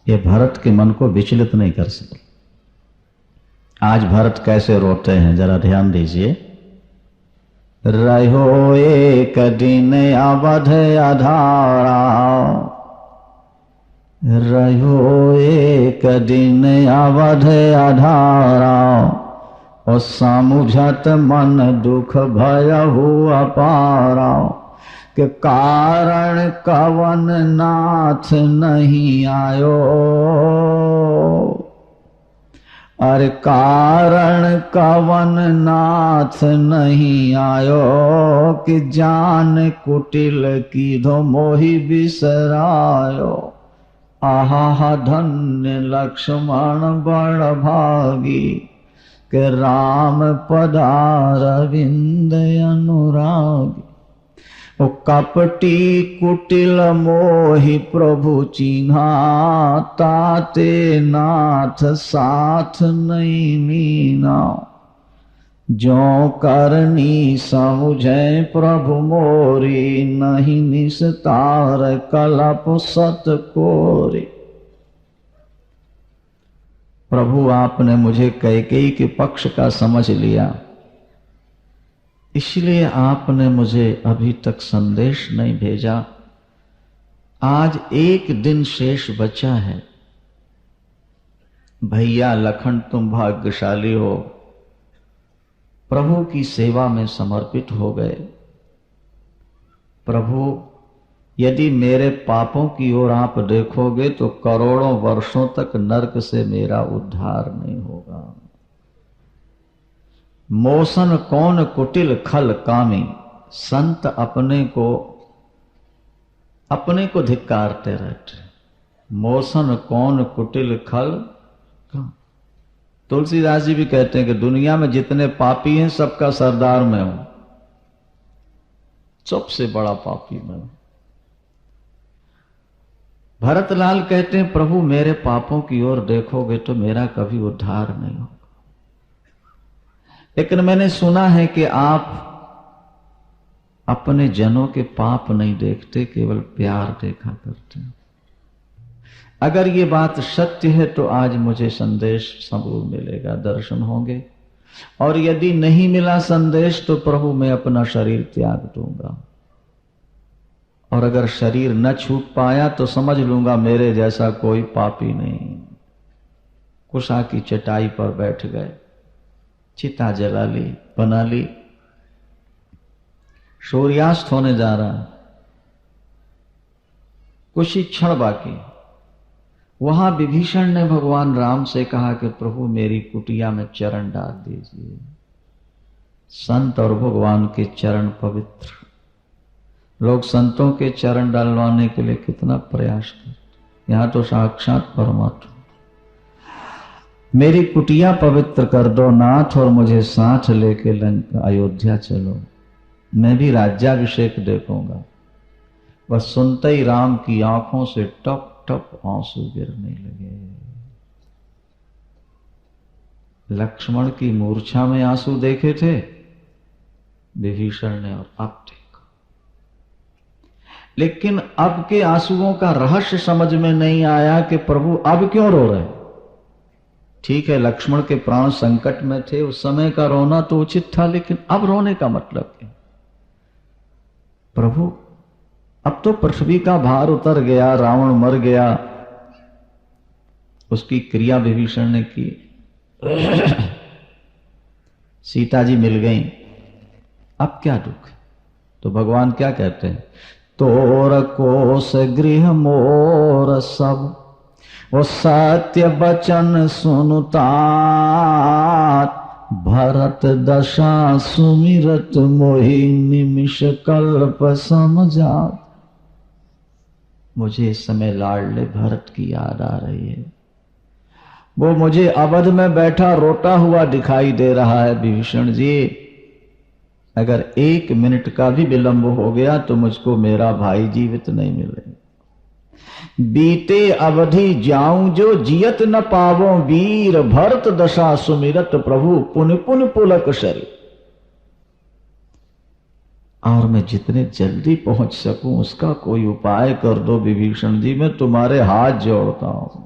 ये भरत के मन को विचलित नहीं कर सके। आज भरत कैसे रोते हैं जरा ध्यान दीजिए। रहो एक दिन अवध अधारा, रहो एक दिन अवध अधारा, और समुझत मन दुख भयहु अपारा। के कारण कवन नाथ नहीं आयो, अरे कारण कवन नाथ नहीं आयो, कि जान कुटिल की धो मोहि बिसरायो। आहा धन्य लक्ष्मण बड़ भागी, के राम पदारविंद अनुरागी। ओ कपटी कुटिल मोहि प्रभु चिन्हा, ताते नाथ साथ नहीं मीना। जो करनी समुझे प्रभु मोरी, नहीं निस्तार कलप सत कोरी। प्रभु आपने मुझे कैकेयी के पक्ष का समझ लिया, इसलिए आपने मुझे अभी तक संदेश नहीं भेजा। आज एक दिन शेष बचा है। भैया लखन तुम भाग्यशाली हो, प्रभु की सेवा में समर्पित हो गए। प्रभु यदि मेरे पापों की ओर आप देखोगे तो करोड़ों वर्षों तक नरक से मेरा उद्धार नहीं होगा। मोसन कौन कुटिल खल कामी, संत अपने को धिक्कारते रहते। मोसन कौन कुटिल खल कामी। तुलसीदास जी भी कहते हैं कि दुनिया में जितने पापी हैं सबका सरदार मैं हूं, सबसे बड़ा पापी मैं हूं। भरतलाल कहते हैं प्रभु मेरे पापों की ओर देखोगे तो मेरा कभी उद्धार नहीं होगा। लेकिन मैंने सुना है कि आप अपने जनों के पाप नहीं देखते, केवल प्यार देखा करते हैं। अगर ये बात सत्य है तो आज मुझे संदेश जरूर मिलेगा, दर्शन होंगे। और यदि नहीं मिला संदेश तो प्रभु मैं अपना शरीर त्याग दूंगा। और अगर शरीर न छूट पाया तो समझ लूंगा मेरे जैसा कोई पापी नहीं। कुशा की चटाई पर बैठ गए, चिता जला ली, बना ली। सूर्यास्त होने जा रहा है, कुछ ही क्षण बाकी। वहां विभीषण ने भगवान राम से कहा कि प्रभु मेरी कुटिया में चरण डाल दीजिए। संत और भगवान के चरण पवित्र, लोग संतों के चरण डालवाने के लिए कितना प्रयास करते। यहां तो साक्षात परमात्मा। मेरी कुटिया पवित्र कर दो नाथ, और मुझे साथ लेके अयोध्या चलो, मैं भी राज्याभिषेक देखूंगा। बस सुनते ही राम की आंखों से टप टप आंसू गिरने लगे। लक्ष्मण की मूर्छा में आंसू देखे थे विभीषण ने, और अब देखो। लेकिन अब के आंसुओं का रहस्य समझ में नहीं आया कि प्रभु अब क्यों रो रहे। ठीक है, लक्ष्मण के प्राण संकट में थे, उस समय का रोना तो उचित था, लेकिन अब रोने का मतलब क्या? प्रभु अब तो पृथ्वी का भार उतर गया, रावण मर गया, उसकी क्रिया विभीषण ने की, सीता जी मिल गई, अब क्या दुख है? तो भगवान क्या कहते हैं? तोर कोस गृह मोर सब, वो सत्य बचन सुनता, भरत दशा सुमिरत मोहि निमिष कल्प समझा। मुझे इस समय लाडले भरत की याद आ रही है। वो मुझे अवध में बैठा रोता हुआ दिखाई दे रहा है। विभीषण जी, अगर 1 मिनट का भी विलंब हो गया तो मुझको मेरा भाई जीवित नहीं मिलेगा। बीते अवधि जाऊं जो जियत न पावो वीर, भरत दशा सुमिरत प्रभु पुन पुन पुलक शरीर। और मैं जितने जल्दी पहुंच सकूं उसका कोई उपाय कर दो विभीषण जी, मैं तुम्हारे हाथ जोड़ता हूं।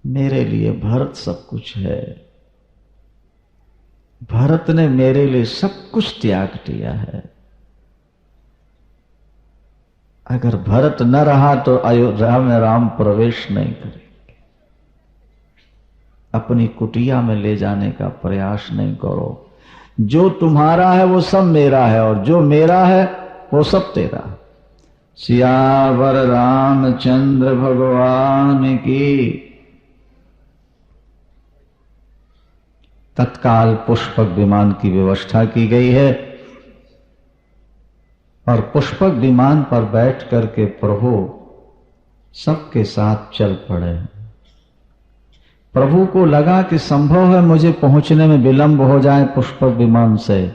मेरे लिए भरत सब कुछ है। भरत ने मेरे लिए सब कुछ त्याग दिया है। अगर भरत न रहा तो अयोध्या में राम प्रवेश नहीं करेंगे। अपनी कुटिया में ले जाने का प्रयास नहीं करो। जो तुम्हारा है वो सब मेरा है, और जो मेरा है वो सब तेरा है। सियावर रामचंद्र भगवान की। तत्काल पुष्पक विमान की व्यवस्था की गई है, और पुष्पक विमान पर बैठ करके प्रभु सबके साथ चल पड़े। प्रभु को लगा कि संभव है मुझे पहुंचने में विलंब हो जाए पुष्पक विमान से,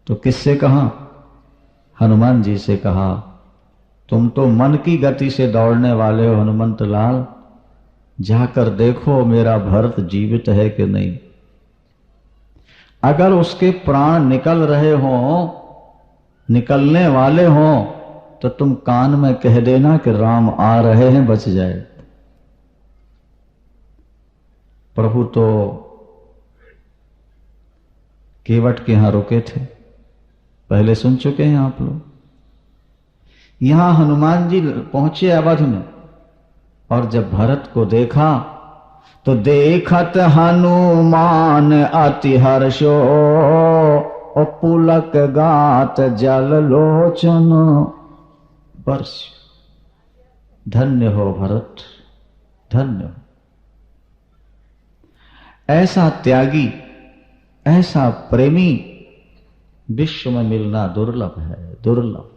तो किससे कहा? हनुमान जी से कहा, तुम तो मन की गति से दौड़ने वाले हो हनुमंत लाल, जाकर देखो मेरा भरत जीवित है कि नहीं। अगर उसके प्राण निकल रहे हो, निकलने वाले हो, तो तुम कान में कह देना कि राम आ रहे हैं, बच जाए। प्रभु तो केवट के यहां रुके थे, पहले सुन चुके हैं आप लोग। यहां हनुमान जी पहुंचे अवध में, और जब भरत को देखा तो देखत हनुमान अति हर्षो, पुलक गात जल लोचन बरस। धन्य हो भरत, धन्य हो। ऐसा त्यागी, ऐसा प्रेमी विश्व में मिलना दुर्लभ है, दुर्लभ।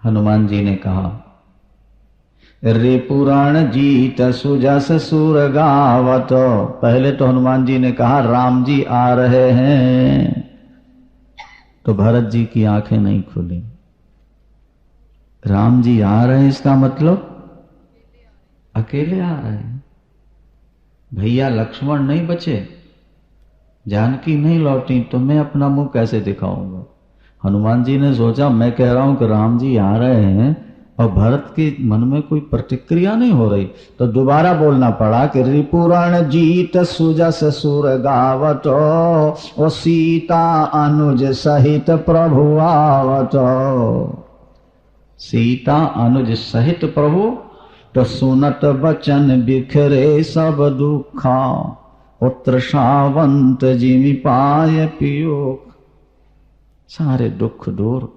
हनुमान जी ने कहा, रे पुराण जीत सुजस सुर गावत। पहले तो हनुमान जी ने कहा राम जी आ रहे हैं, तो भरत जी की आंखें नहीं खुली। राम जी आ रहे हैं इसका मतलब अकेले आ रहे हैं। भैया लक्ष्मण नहीं बचे, जानकी नहीं लौटी, तो मैं अपना मुंह कैसे दिखाऊंगा। हनुमान जी ने सोचा मैं कह रहा हूं कि राम जी आ रहे हैं और भरत के मन में कोई प्रतिक्रिया नहीं हो रही, तो दोबारा बोलना पड़ा कि रिपुराण जीत सुजस सुर गावत, ओ सीता अनुज सहित प्रभु आवत। सीता अनुज सहित प्रभु, तो सुनत बचन बिखरे सब दुखा, पुत्र सावंत जिमि पाय पियोग। सारे दुख दूर,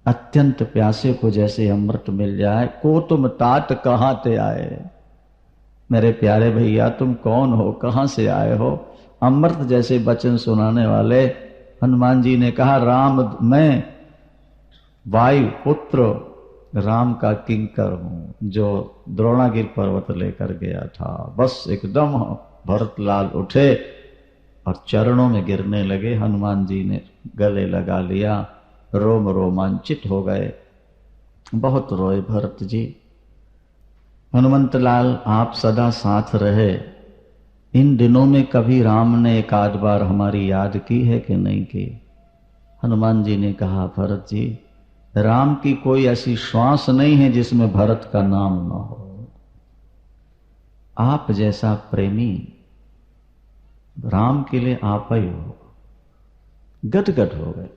अत्यंत प्यासे को जैसे अमृत मिल जाए। को तुम तात कहां ते आए, मेरे प्यारे भैया तुम कौन हो, कहां से आए हो। अमृत जैसे वचन सुनाने वाले हनुमान जी ने कहा, राम मैं वायु पुत्र राम का किंकर हूं, जो द्रोणागिर पर्वत लेकर गया था। बस एकदम भरत लाल उठे और चरणों में गिरने लगे। हनुमान जी ने गले लगा लिया, रोम रोमांचित हो गए, बहुत रोए भरत जी। हनुमंत लाल आप सदा साथ रहे। इन दिनों में कभी राम ने एक आध बार हमारी याद की है कि नहीं की? हनुमान जी ने कहा, भरत जी राम की कोई ऐसी श्वास नहीं है जिसमें भरत का नाम न हो। आप जैसा प्रेमी राम के लिए आप ही हो। गदगद हो गए।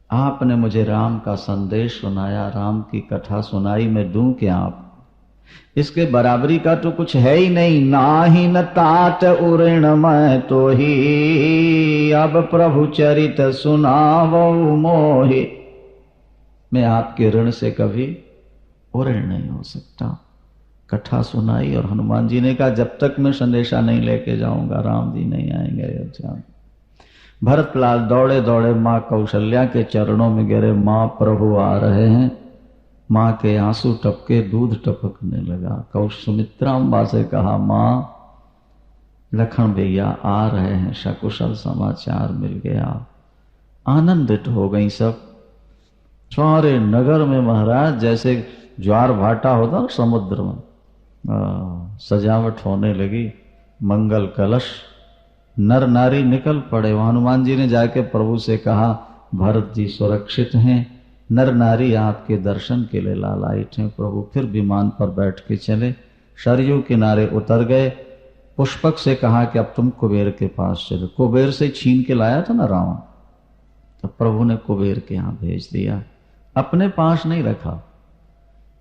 आपने मुझे राम का संदेश सुनाया, राम की कथा सुनाई, मैं दूं क्या आप? इसके बराबरी का तो कुछ है ही नहीं। नाही न तात उऋण मैं तो ही, अब प्रभु चरित सुनावो मोहि। मैं आपके ऋण से कभी उऋण नहीं हो सकता। कथा सुनाई और हनुमान जी ने कहा जब तक मैं संदेशा नहीं लेके जाऊंगा राम जी नहीं आएंगे अयोध्या में। भरतलाल दौड़े दौड़े मां कौशल्या के चरणों में गिरे, मां प्रभु आ रहे हैं। मां के आंसू टपके, दूध टपकने लगा। सुमित्रा अम्बा से कहा, मां लखन भैया आ रहे हैं, सकुशल समाचार मिल गया। आनंदित हो गई सब। सारे नगर में महाराज जैसे ज्वार भाटा होता ना समुद्र में, सजावट होने लगी। मंगल कलश, नर नारी निकल पड़े। हनुमान जी ने जाके प्रभु से कहा, भरत जी सुरक्षित हैं, नर नारी आपके दर्शन के लिए लालायित हैं। प्रभु फिर विमान पर बैठ के चले, सरयू किनारे उतर गए। पुष्पक से कहा कि अब तुम कुबेर के पास चलो। कुबेर से छीन के लाया था ना रावण, तो प्रभु ने कुबेर के यहां भेज दिया, अपने पास नहीं रखा।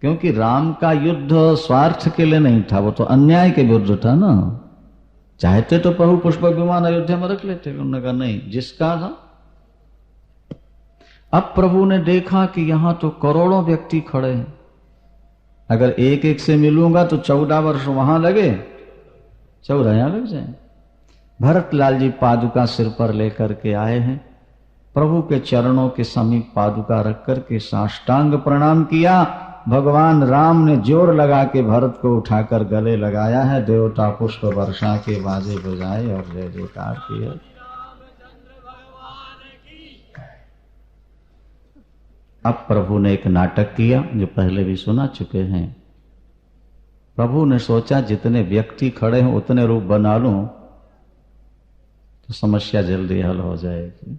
क्योंकि राम का युद्ध स्वार्थ के लिए नहीं था, वो तो अन्याय के विरुद्ध था ना। चाहते तो प्रभु पुष्पक विमान अयोध्या में रख लेते, उन्होंने कहा नहीं, जिसका था। अब प्रभु ने देखा कि यहां तो करोड़ों व्यक्ति खड़े हैं, अगर एक एक से मिलूंगा तो 14 वर्ष वहां लगे, 14 यहां लग जाए। भरतलाल जी पादुका सिर पर लेकर के आए हैं। प्रभु के चरणों के समीप पादुका रख करके साष्टांग प्रणाम किया। भगवान राम ने जोर लगा के भरत को उठाकर गले लगाया है। देवता पुष्प वर्षा के बाजे बजाए और जय जयकार किए। अब प्रभु ने एक नाटक किया जो पहले भी सुना चुके हैं। प्रभु ने सोचा जितने व्यक्ति खड़े हों उतने रूप बना लूं तो समस्या जल्दी हल हो जाएगी।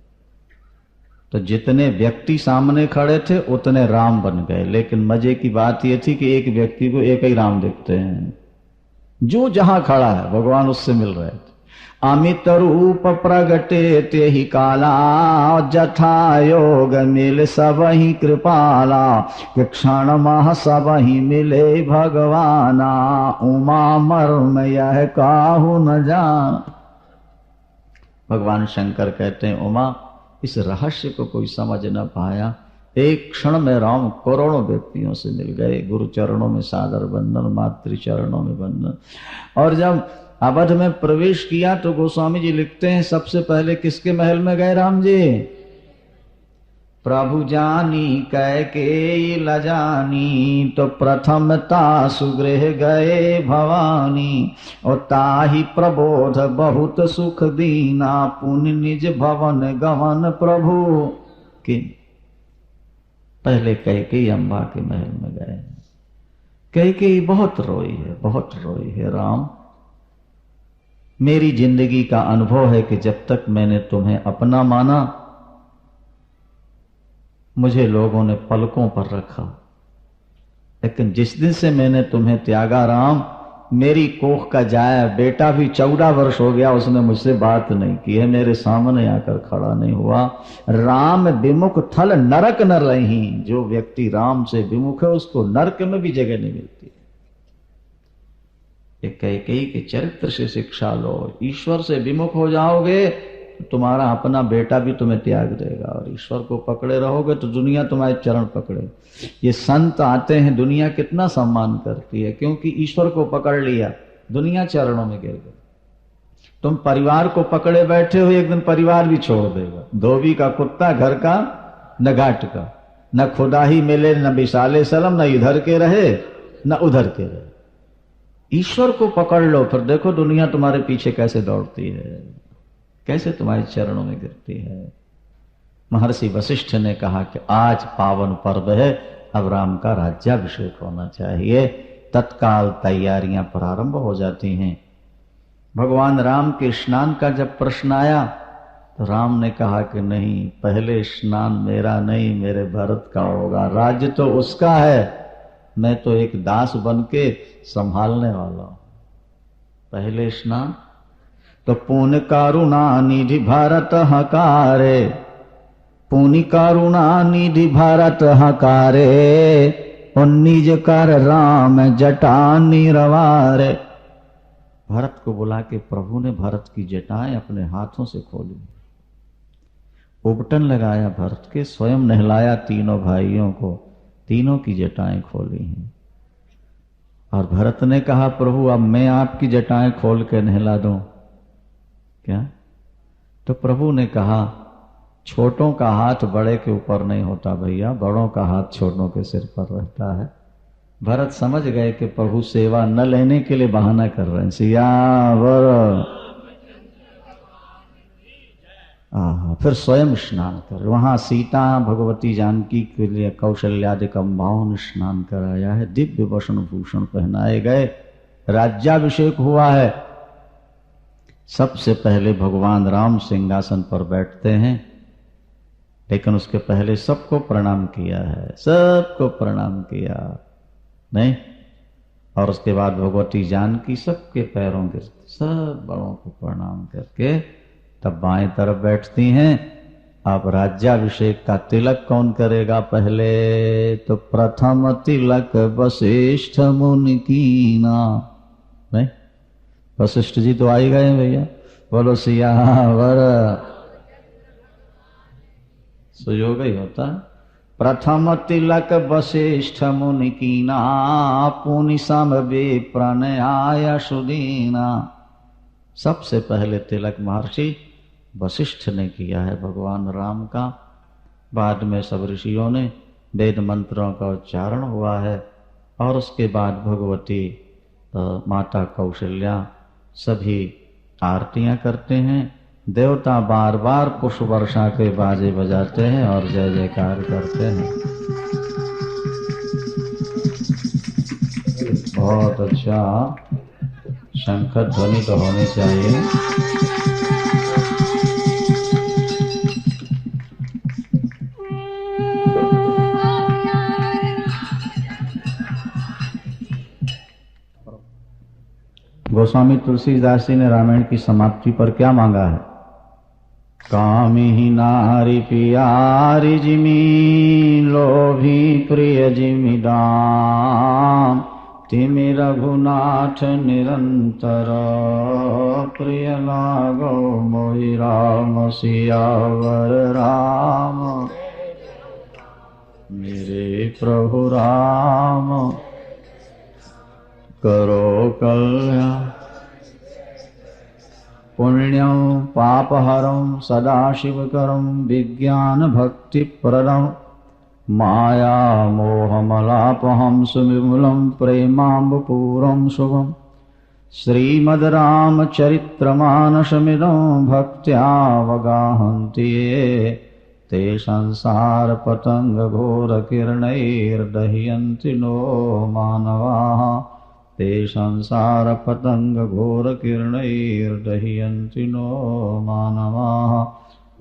तो जितने व्यक्ति सामने खड़े थे उतने राम बन गए। लेकिन मजे की बात यह थी कि एक व्यक्ति को एक ही राम दिखते हैं। जो जहां खड़ा है भगवान उससे मिल रहे थे। अमित रूप प्रगटे ते ही काला, जथा योग मिल सब ही कृपाला, क्षण माह सब ही मिले भगवाना, उमा मर्म यह काहू न जान। भगवान शंकर कहते हैं उमा इस रहस्य को कोई समझ न पाया। एक क्षण में राम करोड़ों व्यक्तियों से मिल गए। गुरु चरणों में सादर बंदन, मातृ चरणों में बंदन। और जब अवध में प्रवेश किया तो गोस्वामी जी लिखते हैं सबसे पहले किसके महल में गए राम जी? प्रभु जानी कैकेयी लजानी, तो प्रथमता सुगृह गए भवानी, और ताहि प्रबोध बहुत सुख दीना, पुण्य निज भवन गवन प्रभु की। पहले कैकेयी अम्बा के महल में गए। कैकेयी बहुत रोई है राम। मेरी जिंदगी का अनुभव है कि जब तक मैंने तुम्हें अपना माना मुझे लोगों ने पलकों पर रखा, लेकिन जिस दिन से मैंने तुम्हें त्यागा राम, मेरी कोख का जाया बेटा भी 14 वर्ष हो गया, उसने मुझसे बात नहीं की है, मेरे सामने आकर खड़ा नहीं हुआ। राम विमुख थल नरक न रही। जो व्यक्ति राम से विमुख है उसको नरक में भी जगह नहीं मिलती। कैकेयी के चरित्र से शिक्षा लो। ईश्वर से विमुख हो जाओगे तो तुम्हारा अपना बेटा भी तुम्हें त्याग देगा, और ईश्वर को पकड़े रहोगे तो दुनिया तुम्हारे चरण पकड़े। ये संत आते हैं, दुनिया कितना सम्मान करती है, क्योंकि ईश्वर को पकड़ लिया, दुनिया चरणों में गिर गई। तुम परिवार को पकड़े बैठे हो, एक दिन परिवार भी छोड़ देगा। धोबी का कुत्ता घर का न घाट का, न खुदा ही मिले न विशाले सलम, न इधर के रहे न उधर के रहे। ईश्वर को पकड़ लो, फिर देखो दुनिया तुम्हारे पीछे कैसे दौड़ती है, कैसे तुम्हारे चरणों में गिरती है। महर्षि वशिष्ठ ने कहा कि आज पावन पर्व है, अब राम का राज्याभिषेक होना चाहिए। तत्काल तैयारियां प्रारंभ हो जाती हैं। भगवान राम के स्नान का जब प्रश्न आया तो राम ने कहा कि नहीं, पहले स्नान मेरा नहीं मेरे भरत का होगा। राज्य तो उसका है, मैं तो एक दास बन के संभालने वाला हूं। पहले स्नान तो पुण्य करुणा निधि भारत हकारे, पुण्य करुणा निधि भारत हकारे, और निज कर राम जटा निरवारे। भरत को बुला के प्रभु ने भरत की जटाएं अपने हाथों से खोली, उबटन लगाया भरत के, स्वयं नहलाया तीनों भाइयों को, तीनों की जटाएं खोली हैं। और भरत ने कहा प्रभु अब मैं आपकी जटाएं खोल के नहला दूं क्या? तो प्रभु ने कहा छोटों का हाथ बड़े के ऊपर नहीं होता भैया, बड़ों का हाथ छोटों के सिर पर रहता है। भरत समझ गए कि प्रभु सेवा न लेने के लिए बहाना कर रहे हैं। सियावर फिर स्वयं स्नान कर। वहां सीता भगवती जानकी के लिए कौशल्यादिक अम्बाओं ने स्नान कराया है, दिव्य वसन भूषण पहनाए गए, राज्याभिषेक हुआ है। सबसे पहले भगवान राम सिंहासन पर बैठते हैं, लेकिन उसके पहले सबको प्रणाम किया है, सबको प्रणाम किया नहीं। और उसके बाद भगवती जानकी सबके पैरों के सब बड़ों को प्रणाम करके तब बाएं तरफ बैठती हैं। अब राज्याभिषेक का तिलक कौन करेगा? पहले तो प्रथम तिलक वशिष्ठ मुनि कीना। नहीं, वशिष्ठ जी तो आ ही गए भैया, बोलो सियावर। सुयोग ही होता है। प्रथम तिलक वशिष्ठ मुनि कीना, पुनि सम प्रणयाय सुदीना। सबसे पहले तिलक महर्षि वशिष्ठ ने किया है भगवान राम का। बाद में सब ऋषियों ने वेद मंत्रों का उच्चारण हुआ है और उसके बाद भगवती माता कौशल्या सभी आरतियां करते हैं। देवता बार बार पुष्प वर्षा के बाजे बजाते हैं और जय जयकार करते हैं। बहुत अच्छा शंख ध्वनि तो होनी चाहिए। गोस्वामी तुलसीदास जी ने रामायण की समाप्ति पर क्या मांगा है? कामी नारी पियारी जिमी लोभी प्रिय जिमी दाम तिमि रघुनाथ निरंतर प्रिय लागो मोहि राम सियावर राम मेरे प्रभु राम करो कल्याण। पुण्यं पापहरं सदाशिवकरं विज्ञान भक्ति प्रदं माया मोहमलापहं सुविमलं प्रेमाम्बपूरं शुभं श्रीमद् रामचरित्रमानसमिदं भक्त्यावगाहन्ति ये ते संसार पतंग घोर किरणैर्दह्यन्ति नो मानवाः ते संसार पतंग घोर किरणैर्दह्यन्ति नो मानवाः।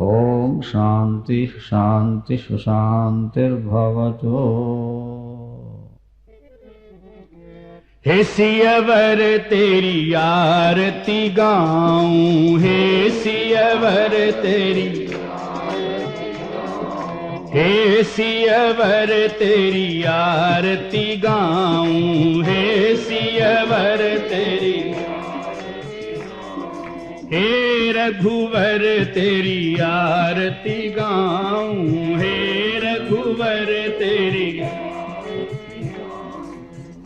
ओम शांति शांति सुशांतिर्भवतु। हे सियवर तेरी आरती गाऊं, हे सियवर तेरी, हे सियवर तेरी आरती गाऊं, हे सियवर तेरी, हे रघुवर तेरी आरती गाऊं, हे रघुवर तेरी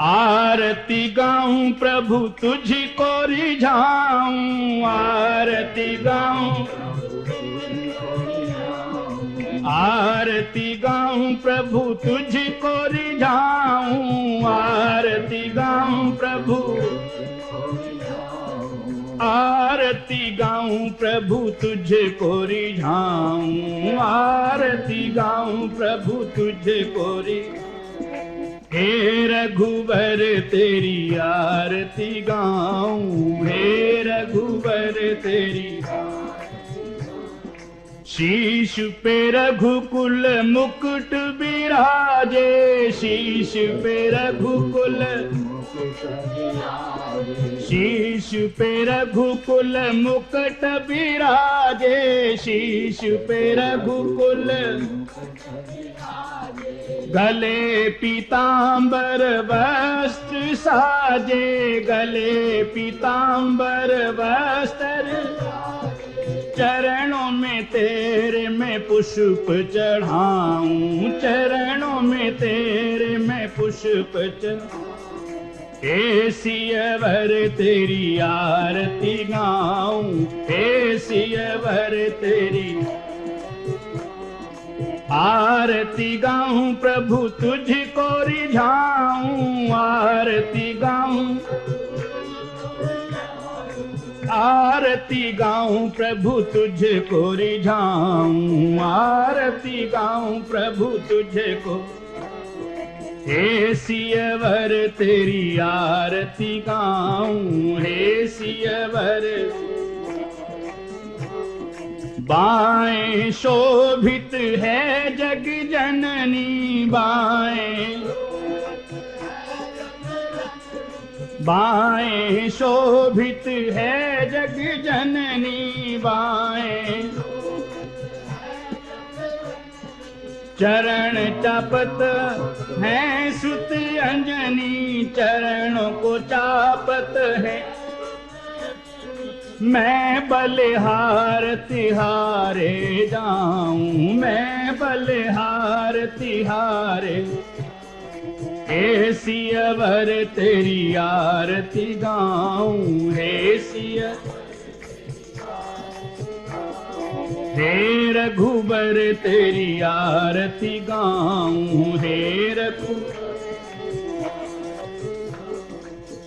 आरती गाऊं, प्रभु तुझको रिझाऊं, आरती गाऊं, आरती गाऊं, प्रभु तुझको रिझाऊं, आरती गाऊं, प्रभु आरती गाऊं, प्रभु तुझको रिझाऊं, आरती गाऊं, प्रभु तुझको रिझाऊं। हे रघुवर तेरी आरती गाऊं, हे रघुवर तेरी। शीश पे रघुकुल मुकुट बिराजे, शीश पे रघुकुल, शीश पे रघुकुल मुकुट बिराजे, शीश पे रघुकुल गले पीतांबर वस्त्र साजे, गले पीतांबर वस्त्र, चरणों में तेरे मैं पुष्प चढ़ाऊं, चरणों में तेरे मैं पुष्प चढ़ाऊं। हे सियवर तेरी आरती गाऊं, हे सियवर तेरी आरती गाऊं, प्रभु तुझको रिझाऊं, आरती गाऊं, आरती गाऊं, प्रभु तुझको रिझाऊं, आरती गाऊं, प्रभु तुझको। हे सियवर तेरी आरती गाऊं, हे सियवर। बाएं शोभित है जग जननी, बाएं, बाएं शोभित है जग जननी, बाएं चरण चापत है सुत अंजनी, चरणों को चापत है। मैं बलिहार तिहारे जाऊं, मैं बलिहार तिहारे। हे सियवर तेरी आरती गाऊं, हे सियवर। हे रघुबर तेरी आरती गाऊं, हे रघुबर।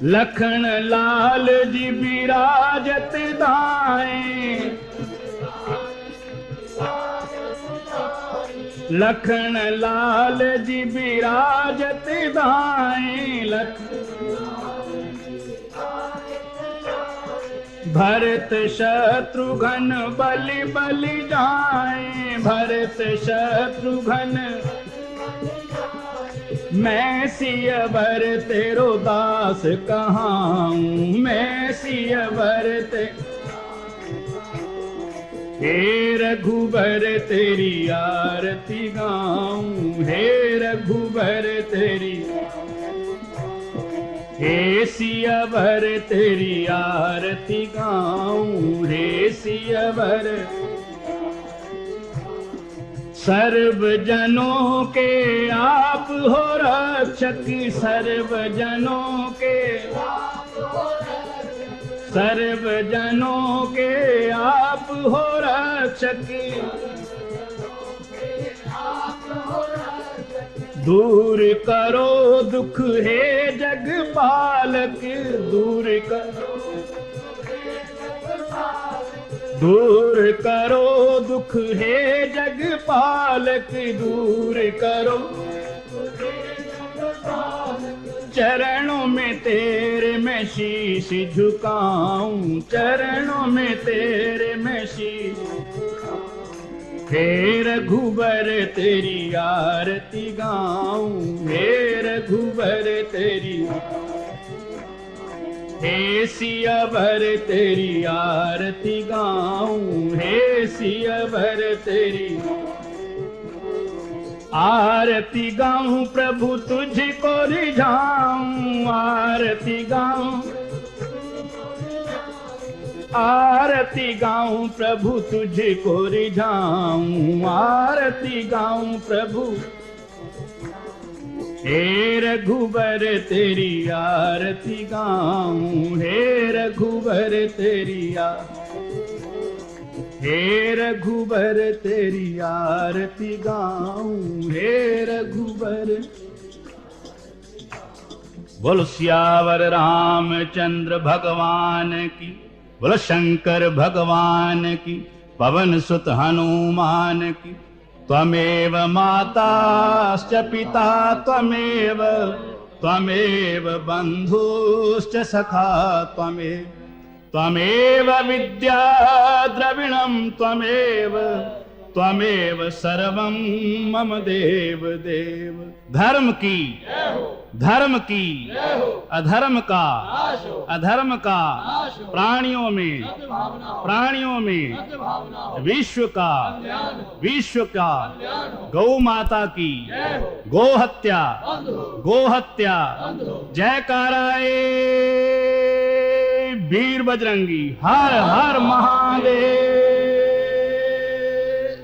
लखन लाल जी विराजत दाएं, लखन लाल जी विराजत दाएं, भरत शत्रुघ्न बलि बलि जाए, भरत शत्रुघ्न मैं सियवर तेरो दास कहाऊं, मैं सियवर ते। हे रघुबर तेरी आरती गाऊं, हे रघुबर तेरी, हे सियवर तेरी आरती गाऊं, हे सियवर। सर्व जनों के आप हो रक्षक, सर्व जनों के, सर्व जनों के आप हो रक्षक। दूर करो दुख हे जगपालक, दूर करो, दूर करो दुख हे जगपालक, दूर करो। चरणों में तेरे मैं शीश झुकाऊं, चरणों में तेरे मैं शीश। हे रघुबर तेरी आरती गाऊं, हे रघुबर तेरी, हे सियवर तेरी आरती गाऊं, हे सियवर तेरी आरती गाऊं। प्रभु तुझको रिझाऊं, आरती गाऊं, आरती गाऊं प्रभु तुझको रिझाऊं, आरती गाऊं प्रभु। हे रघुबर तेरी आरती गाऊं, हे रघुबर तेरी हे रघुबर तेरी आरती गाऊं, हे रघुबर। बोलो सियावर रामचंद्र भगवान की, बोलो शंकर भगवान की, पवन सुत हनुमान की। त्वमेव माताश्च पिता त्वमेव, त्वमेव बन्धुश्च सखा त्वमेव, त्वमेव विद्या द्रविणं त्वमेव, त्वमेव सर्वं मम देव देव। धर्म की, धर्म की, अधर्म का, अधर्म का, प्राणियों में, प्राणियों में, विश्व का, विश्व का, गौ माता की, गो हत्या, गो हत्या। जयकाराए वीर बजरंगी, हर हर महादेव।